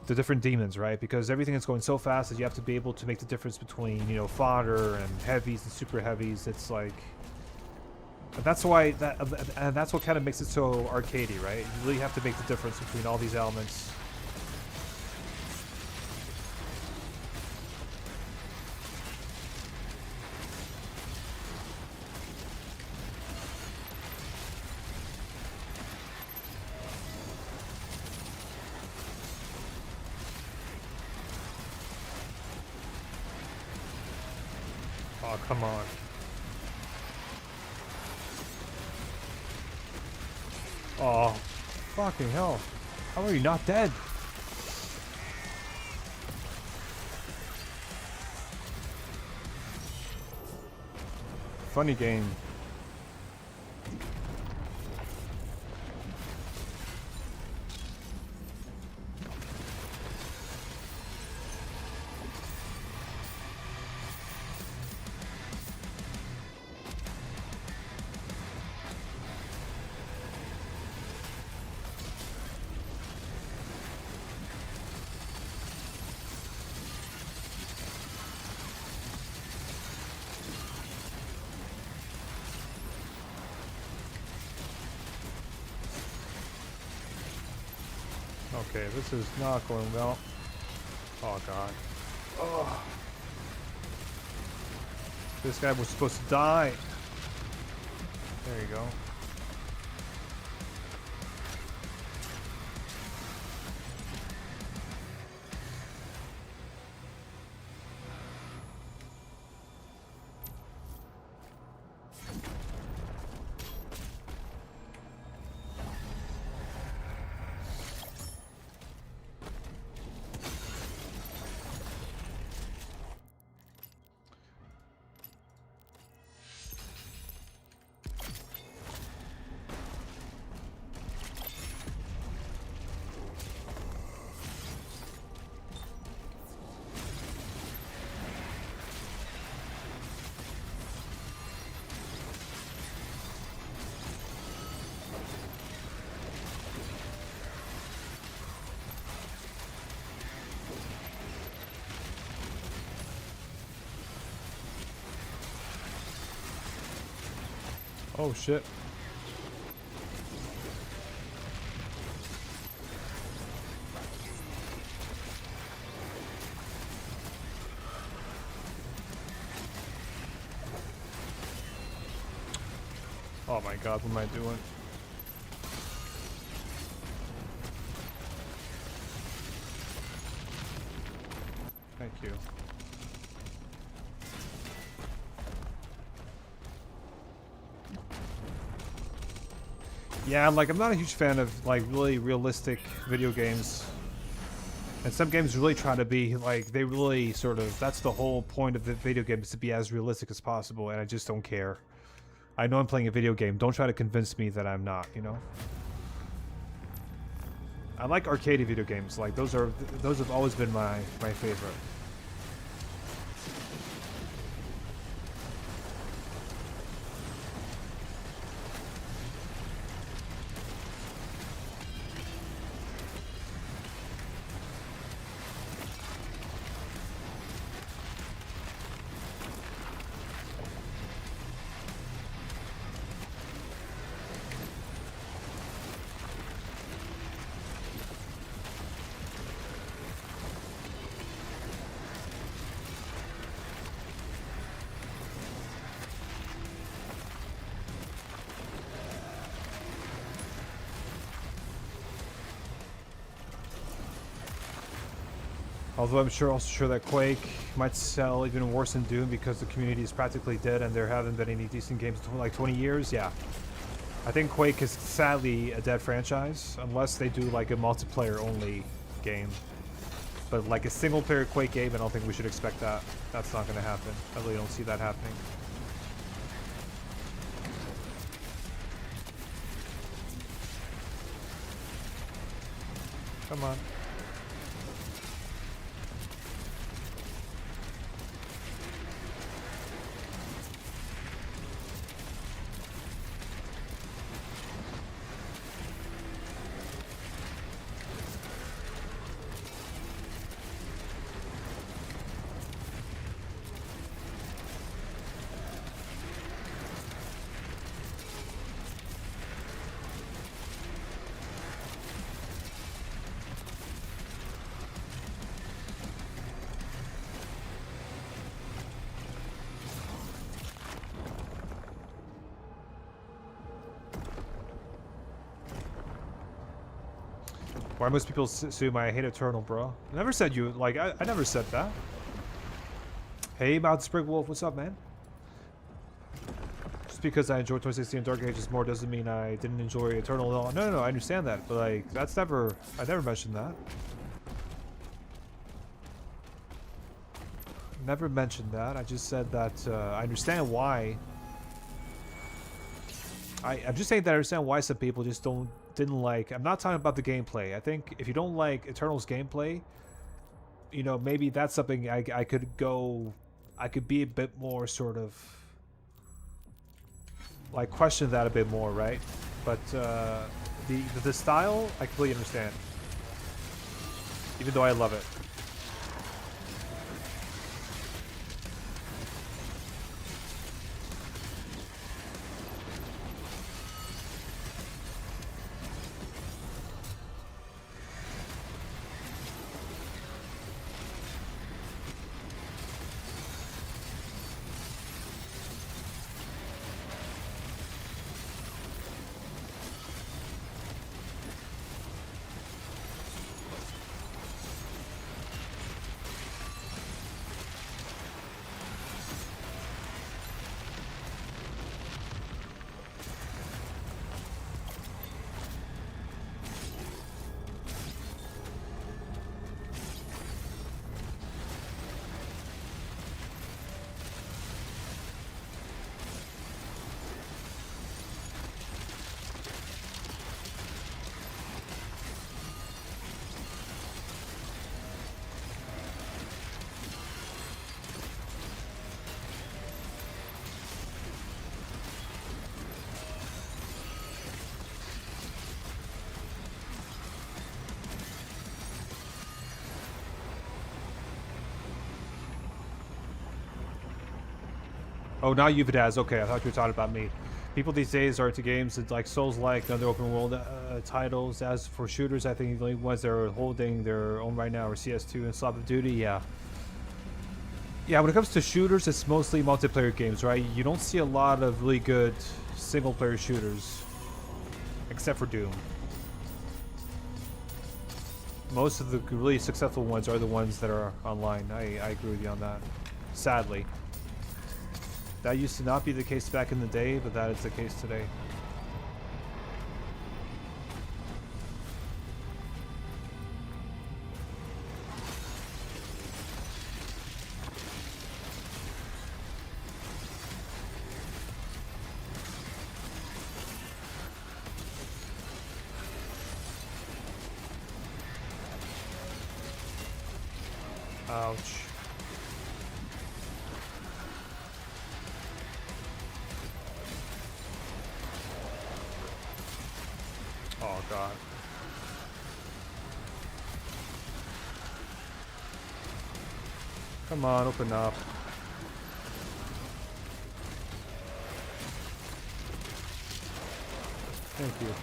the different demons, right? Because everything is going so fast that you have to be able to make the difference between, you know, fodder and heavies and super heavies. It's like, that's why and that's what kind of makes it so arcadey, right? You really have to make the difference between all these elements. Oh, come on. Oh, fucking hell. How are you not dead? Funny game. Okay, this is not going well. Oh god. Oh. This guy was supposed to die. There you go. Oh shit. Oh my god, what am I doing? Thank you. Yeah, like I'm not a huge fan of like really realistic video games. And some games really try to be like, they really sort of, that's the whole point of the video game, is to be as realistic as possible, and I just don't care. I know I'm playing a video game. Don't try to convince me that I'm not, you know? I like arcade video games. Like those have always been my favorite. Although I'm also sure that Quake might sell even worse than Doom because the community is practically dead and there haven't been any decent games in like 20 years. Yeah. I think Quake is sadly a dead franchise unless they do like a multiplayer only game. But like a single player Quake game, I don't think we should expect that. That's not going to happen. I really don't see that happening. Come on. Why most people assume I hate Eternal, bro? I never said you, like, I never said that. Hey, Mount Spring Wolf, what's up, man? Just because I enjoyed 2016 Dark Ages more doesn't mean I didn't enjoy Eternal at all. No, I understand that, but like, that's never, I never mentioned that. Never mentioned that. I just said that I understand why. I'm just saying that I understand why some people just didn't like. I'm not talking about the gameplay. I think if you don't like Eternal's gameplay, you know, maybe that's something I could go. I could be a bit more sort of like question that a bit more, right? But the style, I completely understand. Even though I love it. Oh, not you, Vidaz. Okay, I thought you were talking about me. People these days are into games that like Souls-like, other open world titles. As for shooters, I think the only ones that are holding their own right now are CS2 and Slap of Duty. Yeah. Yeah, when it comes to shooters, it's mostly multiplayer games, right? You don't see a lot of really good single-player shooters, except for Doom. Most of the really successful ones are the ones that are online. I agree with you on that. Sadly. That used to not be the case back in the day, but that is the case today. Ouch. Oh god. Come on, open up. Thank you.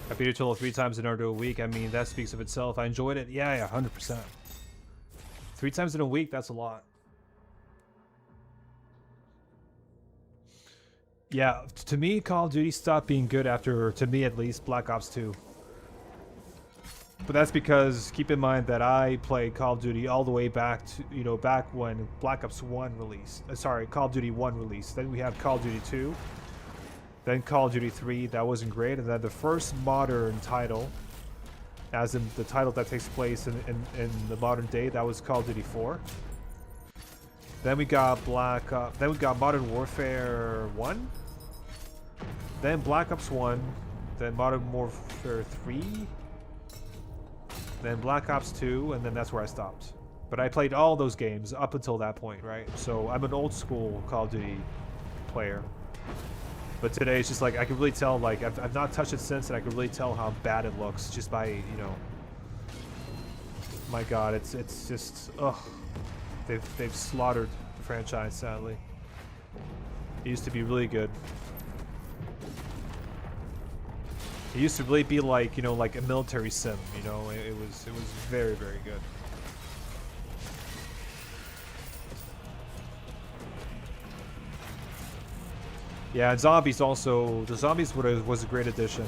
I beat Eternal 3 times in under a week. I mean, that speaks of itself. I enjoyed it. Yeah, 100%. 3 times in a week, that's a lot. Yeah, to me, Call of Duty stopped being good after, to me at least, Black Ops 2. But that's because, keep in mind that I played Call of Duty all the way back to, you know, back when Black Ops 1 released. Sorry, Call of Duty 1 released. Then we had Call of Duty 2. Then Call of Duty 3, that wasn't great. And then the first modern title, as in the title that takes place in the modern day, that was Call of Duty 4. Then we got then we got Modern Warfare 1. Then Black Ops 1. Then Modern Warfare 3. Then Black Ops 2, and then that's where I stopped. But I played all those games up until that point, right? So I'm an old school Call of Duty player. But today it's just like, I can really tell, like, I've not touched it since, and I can really tell how bad it looks just by, you know. My god, it's just, ugh. They've slaughtered the franchise, sadly. It used to be really good. It used to really be like, you know, like a military sim, you know. It was very, very good. Yeah, and zombies also. The zombies was a great addition.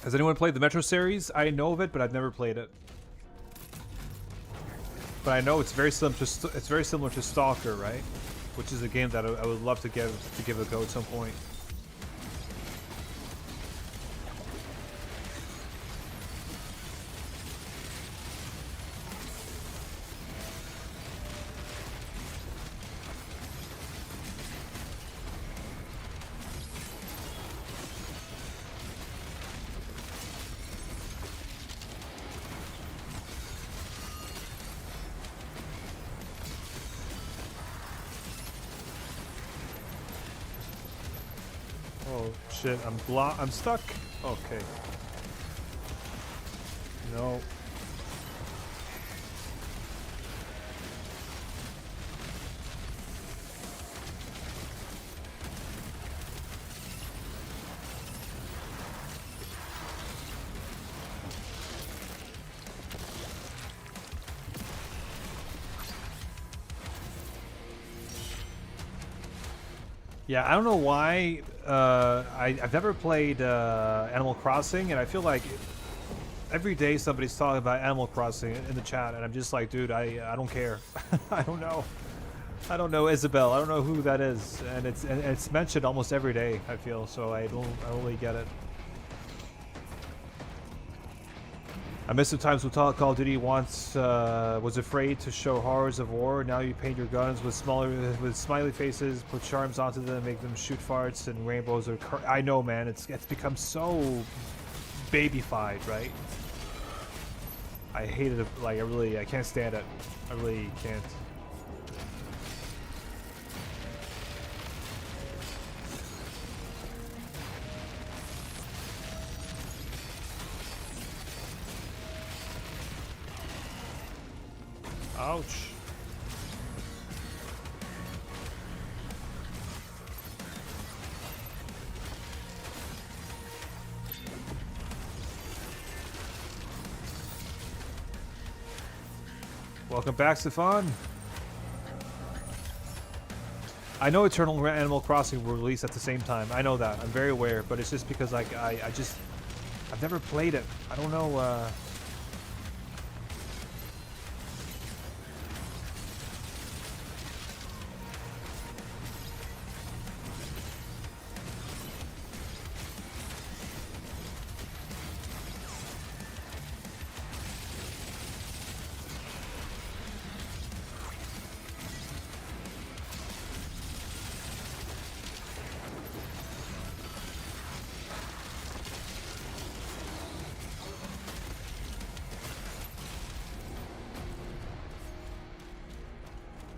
Has anyone played the Metro series? I know of it, but I've never played it. But I know it's very similar to Stalker, right? Which is a game that I would love to give a go at some point. Oh shit, I'm stuck. Okay. No. Yeah, I don't know why. I've never played Animal Crossing, and I feel like every day somebody's talking about Animal Crossing in the chat, and I'm just like, dude, I don't care. I don't know. I don't know Isabelle. I don't know who that is, and it's mentioned almost every day. I feel so. I don't really get it. I miss the times when Call of Duty once was afraid to show horrors of war. Now you paint your guns with smiley faces, put charms onto them, make them shoot farts and rainbows. I know, man. It's become so babyfied, right? I hate it. Like I can't stand it. I really can't. Ouch. Welcome back, Stefan. I know Eternal Animal Crossing will release at the same time. I know that. I'm very aware, but it's just because like I've never played it. I don't know.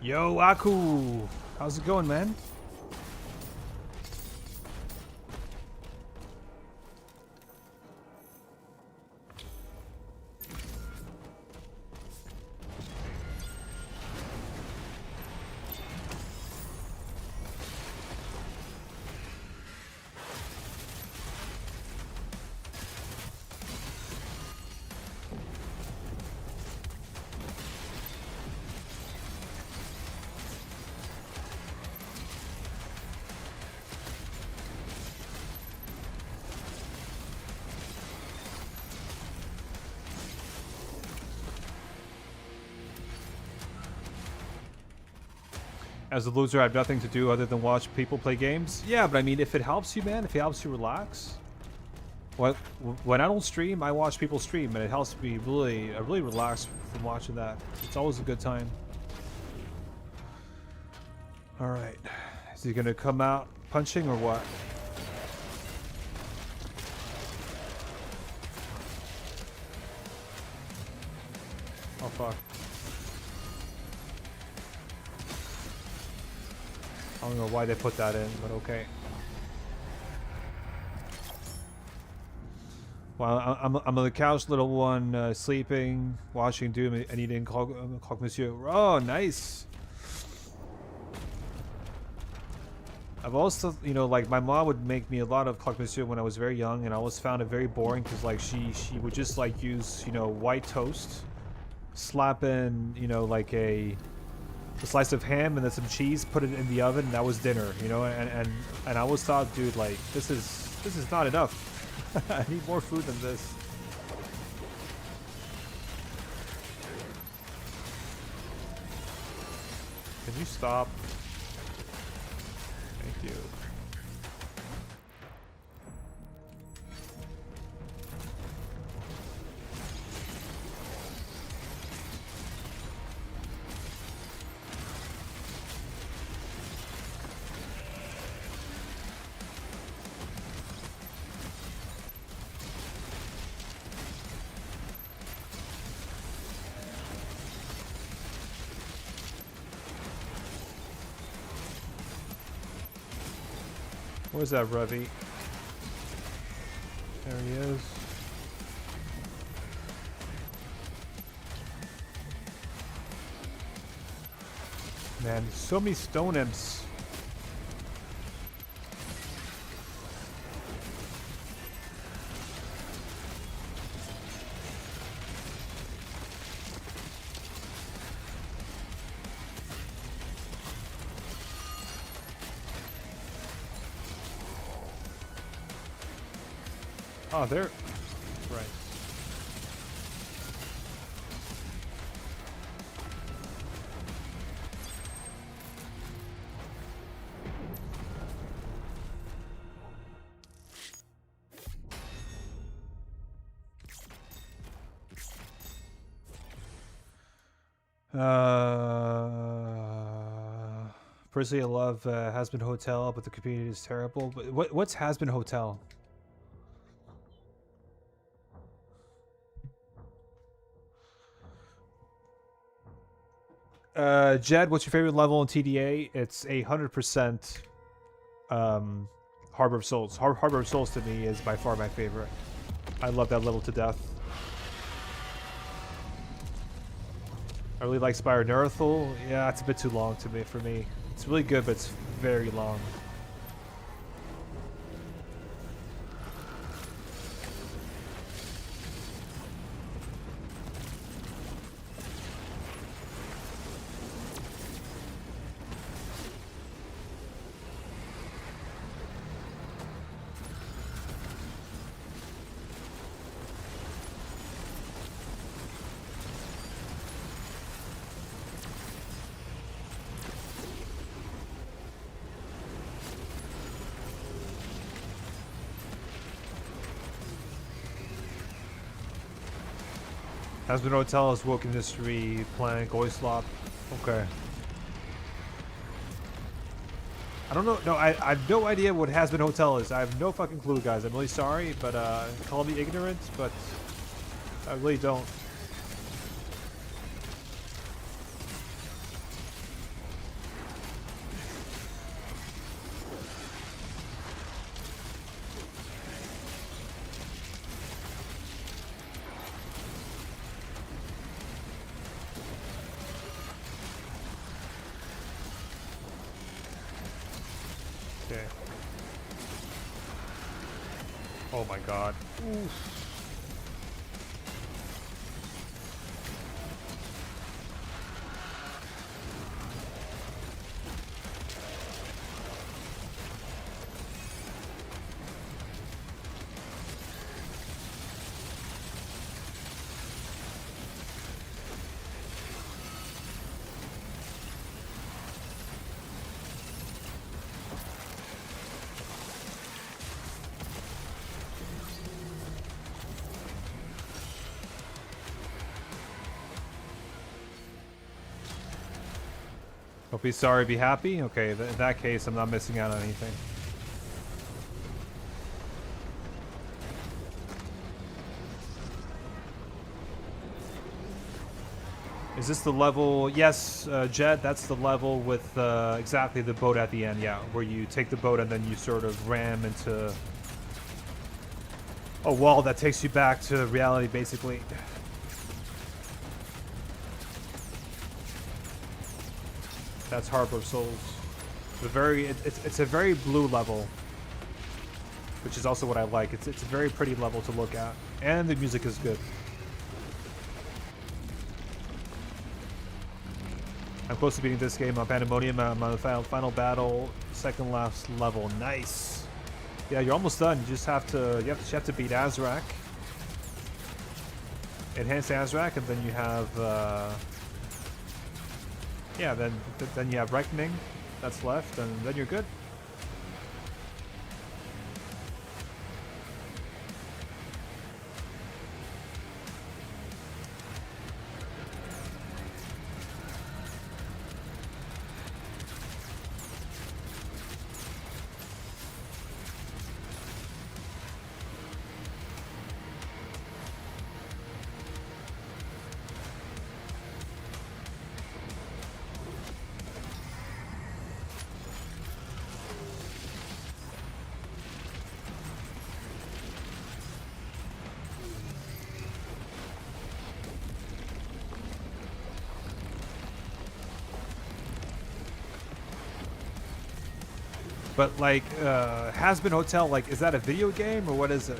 Yo, Aku! How's it going, man? As a loser, I have nothing to do other than watch people play games. Yeah, but I mean, if it helps you, man, if it helps you relax. When I don't stream, I watch people stream, and it helps me really relax from watching that. It's always a good time. All right, is he gonna come out punching or what? Oh fuck. I don't know why they put that in, but okay. Well, I'm on the couch, little one, sleeping, watching Doom, and eating Croque Monsieur. Oh, nice. I've also, you know, like my mom would make me a lot of Croque Monsieur when I was very young, and I always found it very boring because like she would just like use, you know, white toast, slap in, you know, like a slice of ham and then some cheese, put it in the oven, and that was dinner, you know. And I always thought, dude, like this is not enough. I need more food than this. Can you stop? Thank you. Where's that Revy? There he is. Man, so many stone imps. Oh, there. Right. Personally, I love Has Been Hotel, but the community is terrible. But what's Has Been Hotel? Jed, what's your favorite level in TDA? It's 100% Harbor of Souls. Harbor of Souls to me is by far my favorite. I love that level to death. I really like Spire Neurithal. Yeah, it's a bit too long to me for me. It's really good, but it's very long. Has Been Hotel is Woken Mystery, Plank, Oislop. Okay. I don't know. No, I have no idea what Has Been Hotel is. I have no fucking clue, guys. I'm really sorry, but call me ignorant, but I really don't. Okay. Oh my god. Oof. Don't be sorry, be happy. Okay, in that case, I'm not missing out on anything. Is this the level? Yes, Jet, that's the level with exactly the boat at the end, yeah. Where you take the boat and then you sort of ram into a wall that takes you back to reality, basically. That's Harbor of Souls. It's a very blue level, which is also what I like. It's a very pretty level to look at, and the music is good. I'm close to beating this game on Pandemonium. I'm on the final battle, second last level. Nice. Yeah, you're almost done. You just have to beat Azrak, enhance Azrak, and then you have yeah, then you have Reckoning that's left, and then you're good. But like, Hazbin Hotel, like, is that a video game or what is it?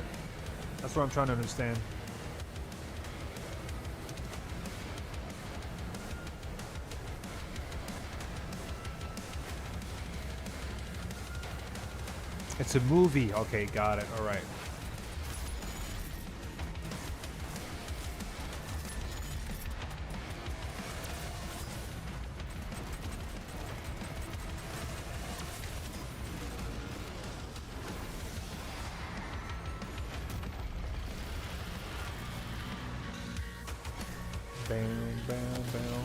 That's what I'm trying to understand. It's a movie. Okay, got it. All right. Bam, bam, bam.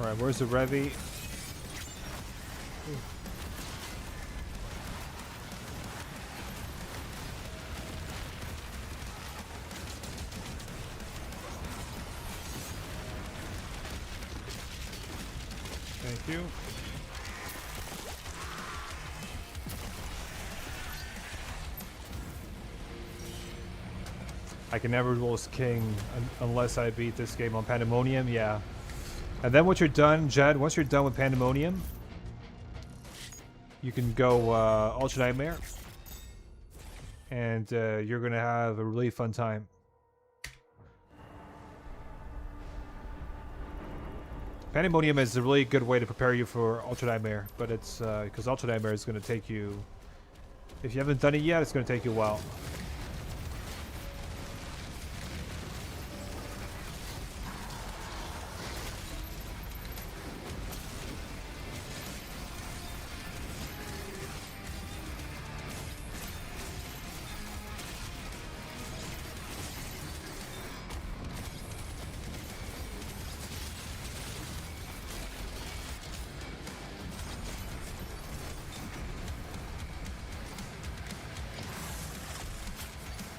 All right, where's the Revy? Thank you. I can never roll as king unless I beat this game on Pandemonium, yeah. And then once you're done, Jed, once you're done with Pandemonium, you can go Ultra Nightmare. And you're going to have a really fun time. Pandemonium is a really good way to prepare you for Ultra Nightmare, but it's because Ultra Nightmare is going to take you, if you haven't done it yet, it's going to take you a while.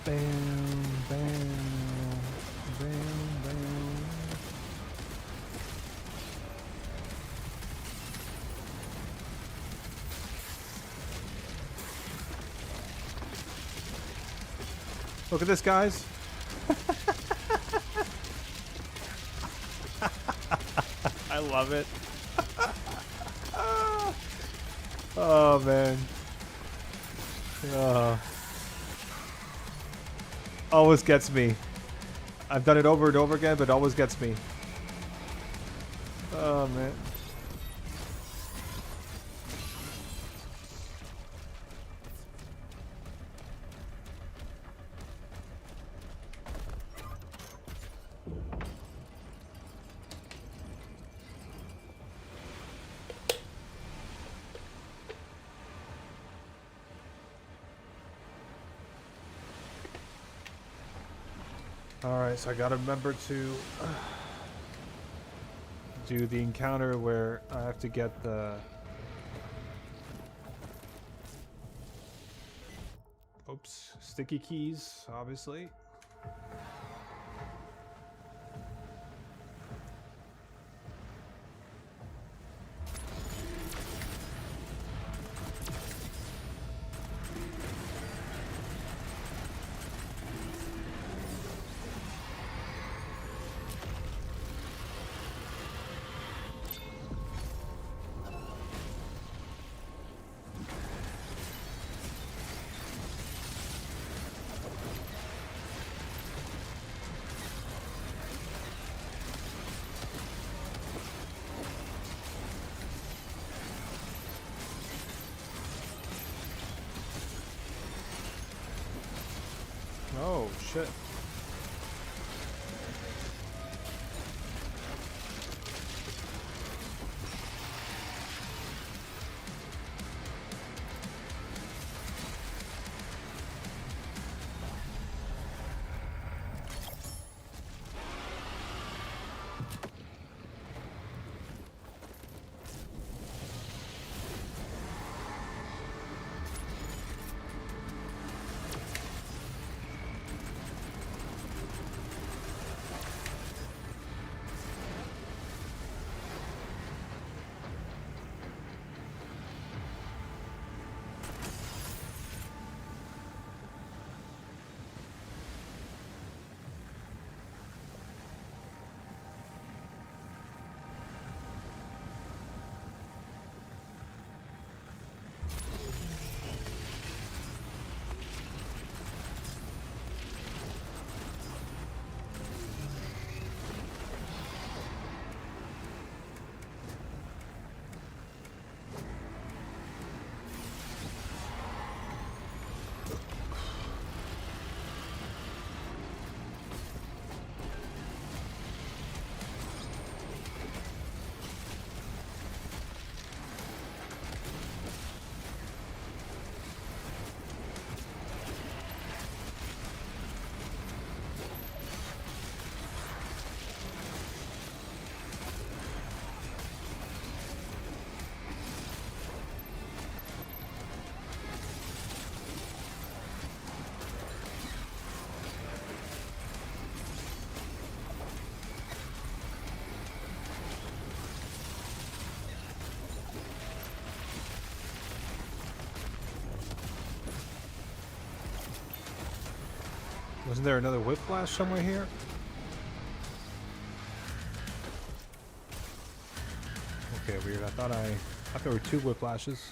Bam, bam, bam, bam. Look at this, guys. love it. Oh man. Always gets me. I've done it over and over again, but it always gets me. Oh man. Alright, so I gotta remember to do the encounter where I have to get the... Oops, sticky keys, obviously. Oh, shit. Wasn't there another whiplash somewhere here? Okay, weird. I thought there were two whiplashes.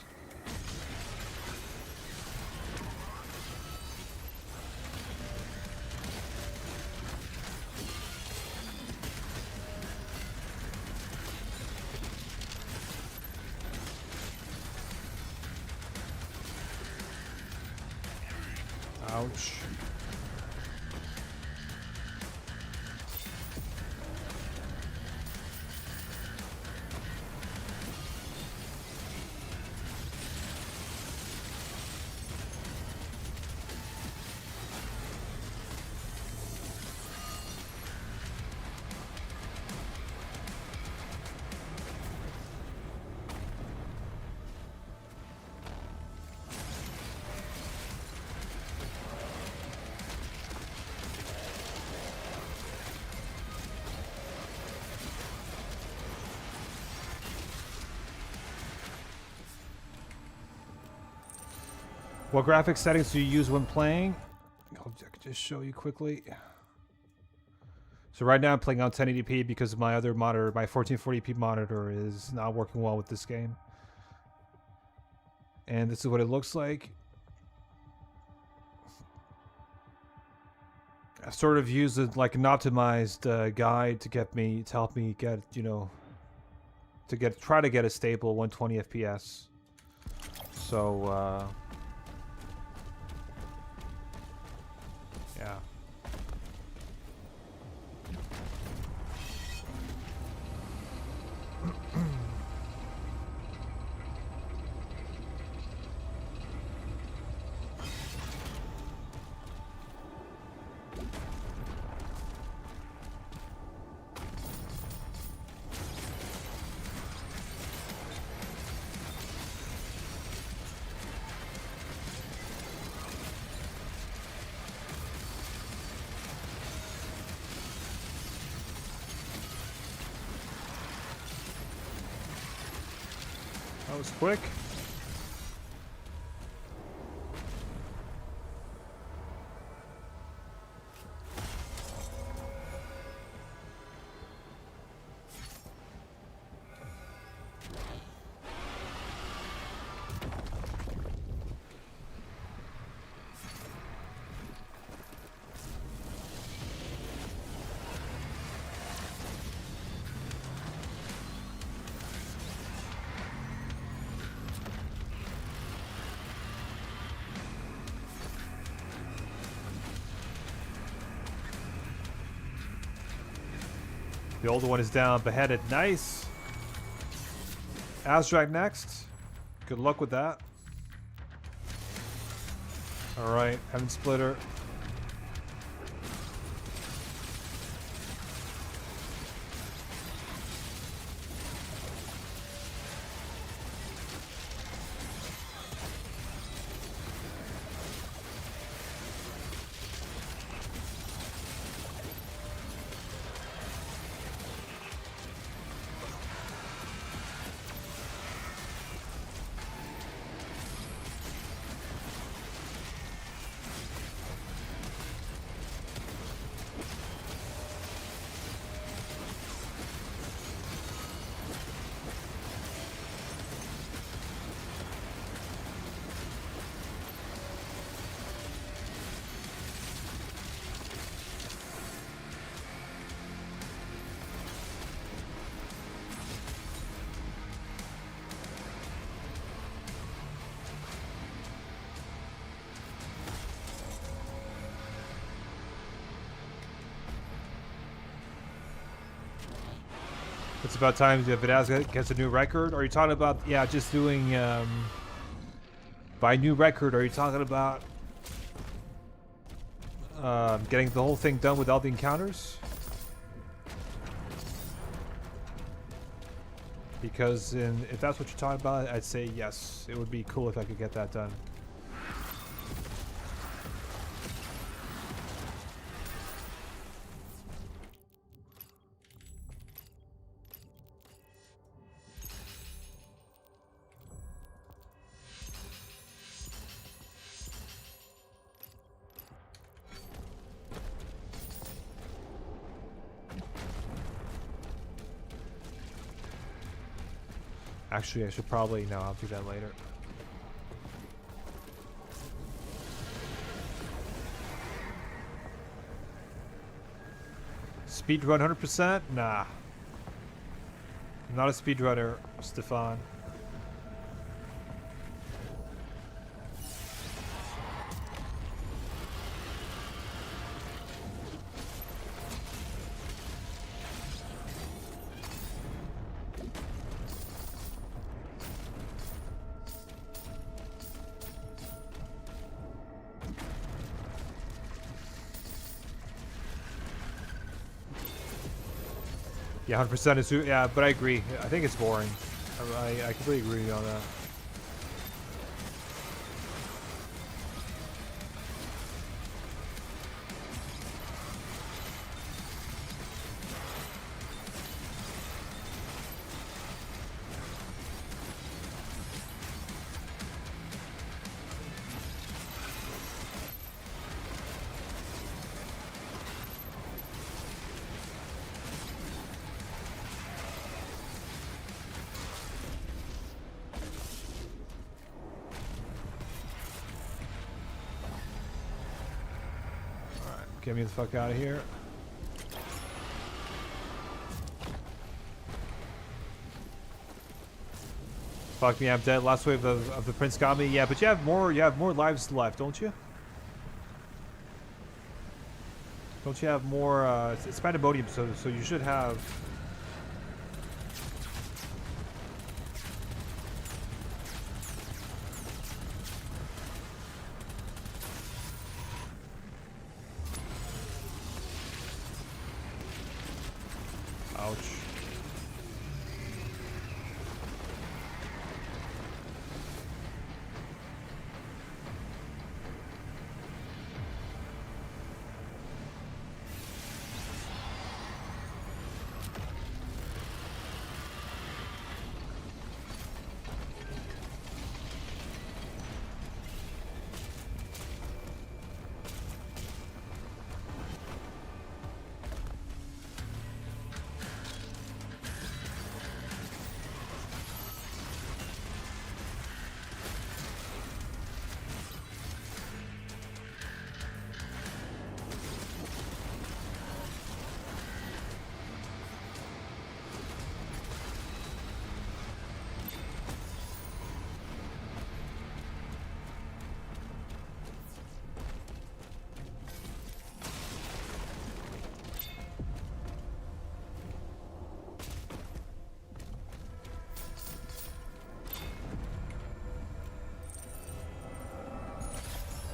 Ouch. What graphics settings do you use when playing? I can just show you quickly. So right now I'm playing on 1080p because my other monitor, my 1440p monitor, is not working well with this game. And this is what it looks like. I sort of used it like an optimized guide to help me get, you know, try to get a stable 120 FPS. So yeah. That was quick. The older one is down, beheaded. Nice. Azrak next. Good luck with that. Alright, Heaven Splitter. It's about time Vidaz gets a new record. Are you talking about, yeah, just doing, by new record, are you talking about getting the whole thing done with all the encounters? Because if that's what you're talking about, I'd say yes. It would be cool if I could get that done. Actually, I should probably... No, I'll do that later. Speedrun 100%? Nah. I'm not a speedrunner, Stefan. Yeah, 100% is... Yeah, but I agree. I think it's boring. I completely agree with you on that. Get me the fuck out of here. Fuck me, I'm dead. Last wave of the prince got me. Yeah, but you have more lives left, don't you? Don't you have more it's pandemonium, so you should have. Ouch.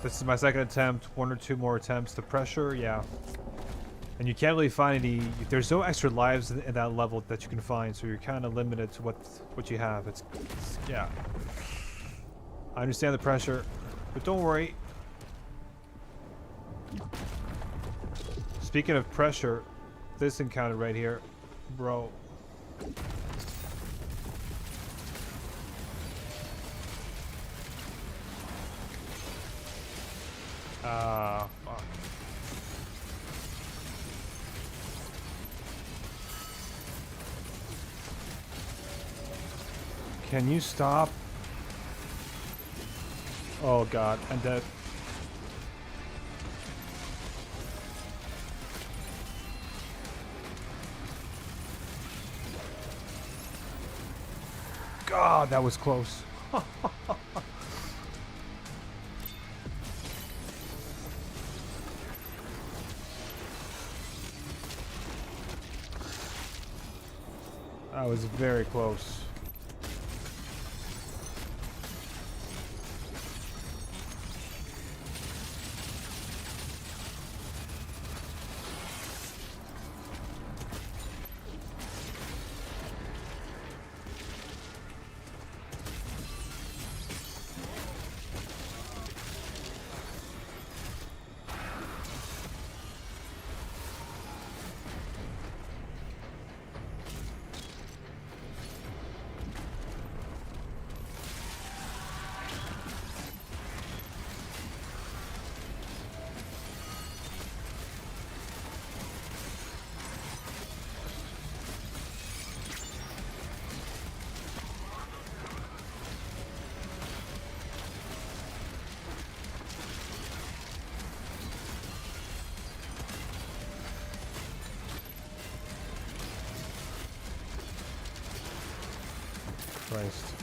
This is my second attempt. 1 or 2 more attempts to pressure. Yeah. And you can't really find any. There's no extra lives in that level that you can find, so you're kind of limited to what you have. It's yeah. I understand the pressure, but don't worry. Speaking of pressure, this encounter right here, bro. Fuck. Can you stop? Oh god, I'm dead. God, that was close. That was very close. Christ.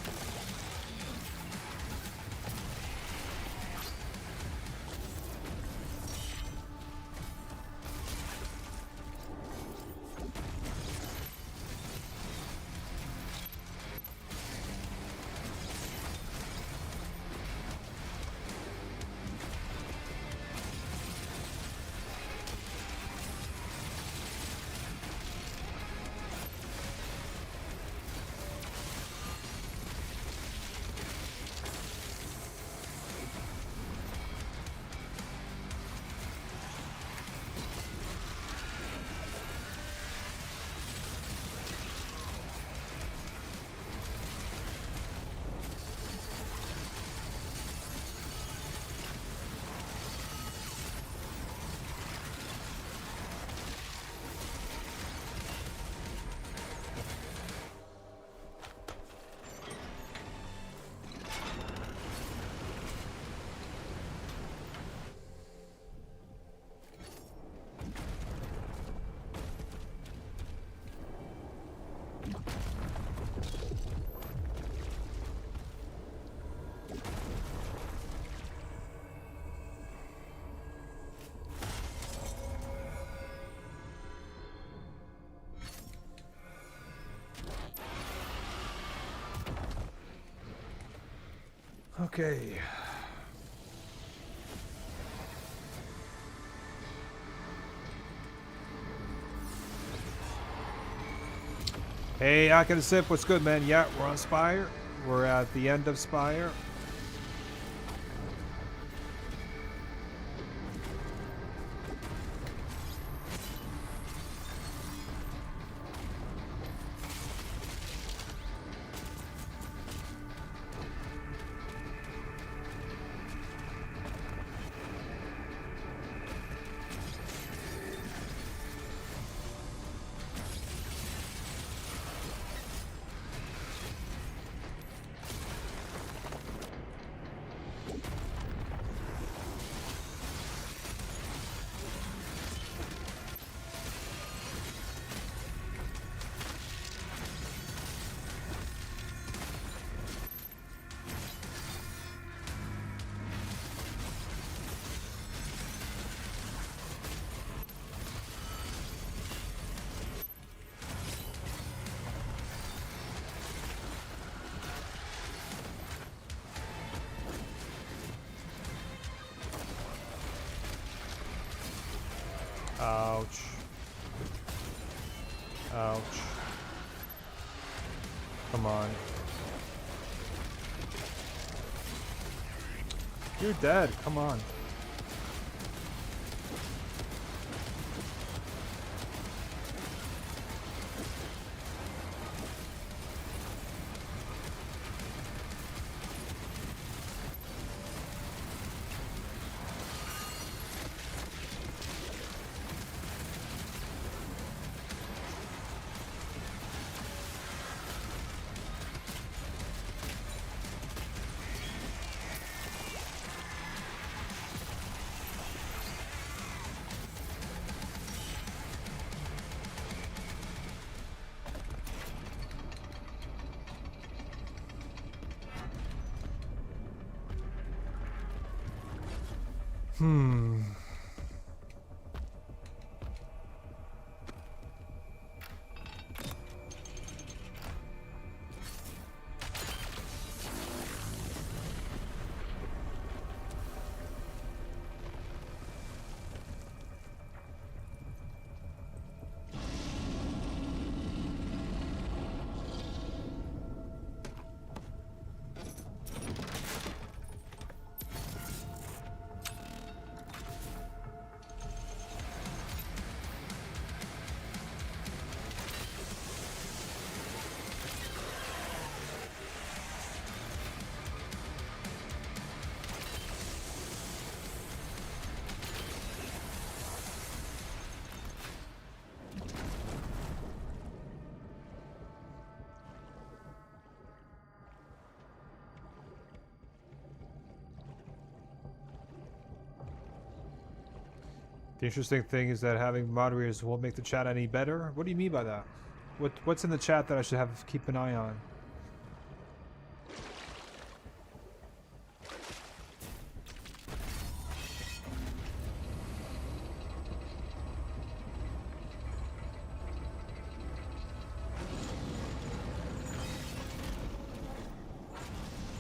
Okay. Hey, I can sip. What's good, man? Yeah, we're on Spire. We're at the end of Spire. Ouch. Ouch. Come on. You're dead. Come on. The interesting thing is that having moderators won't make the chat any better. What do you mean by that? What's in the chat that I should have keep an eye on?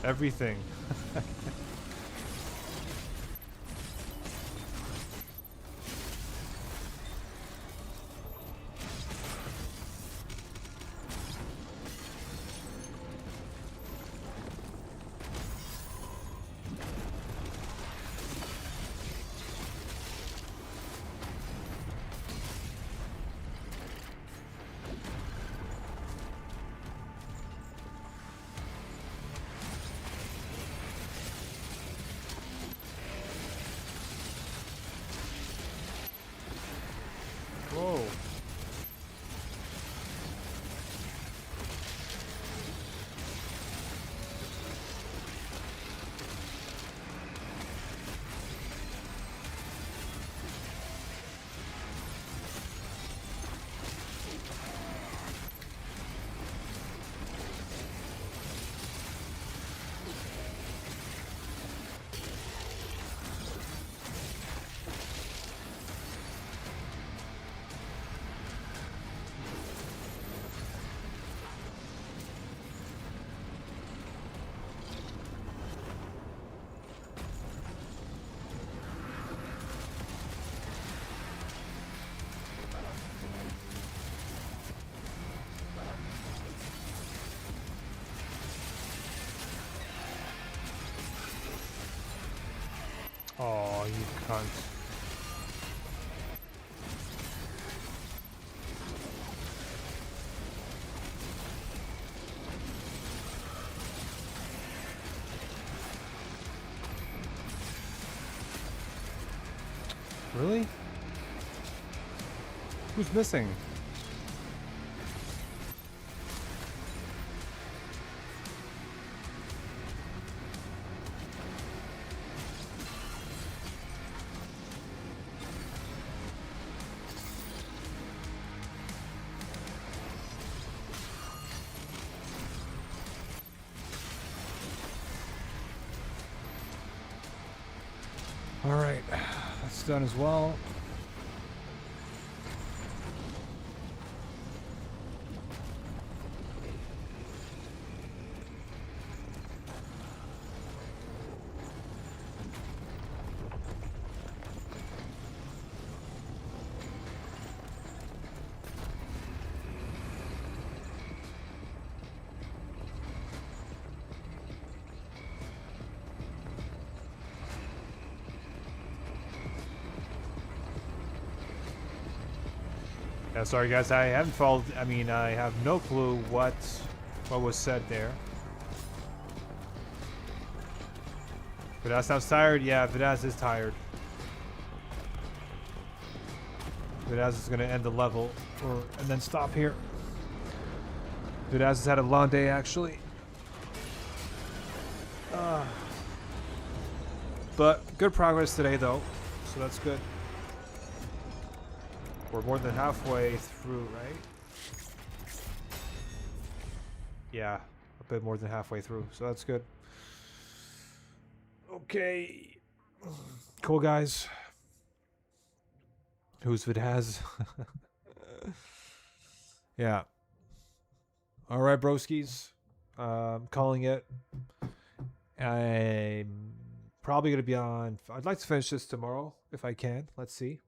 Everything. Whoa. Oh, you cunt. Really? Who's missing? All right, that's done as well. Yeah, sorry guys, I haven't followed. I mean, I have no clue what was said there. Vidas sounds tired. Yeah, Vidas is tired. Vidas is gonna end the level, and then stop here. Vidas has had a long day actually. But good progress today though, so that's good. We're more than halfway through, right? Yeah, a bit more than halfway through, so that's good. Okay. Cool, guys. Who's Vidaz? Yeah. All right, broskies. Calling it. I'm probably going to be on... I'd like to finish this tomorrow, if I can. Let's see.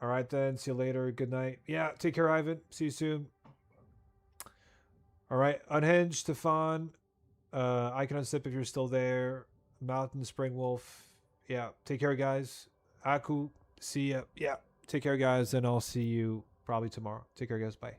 All right, then. See you later. Good night. Yeah, take care, Ivan. See you soon. All right. Unhinged, Stefan. Icon on Sip if you're still there. Mountain, Spring Wolf. Yeah, take care, guys. Aku, see ya. Yeah, take care, guys, and I'll see you probably tomorrow. Take care, guys. Bye.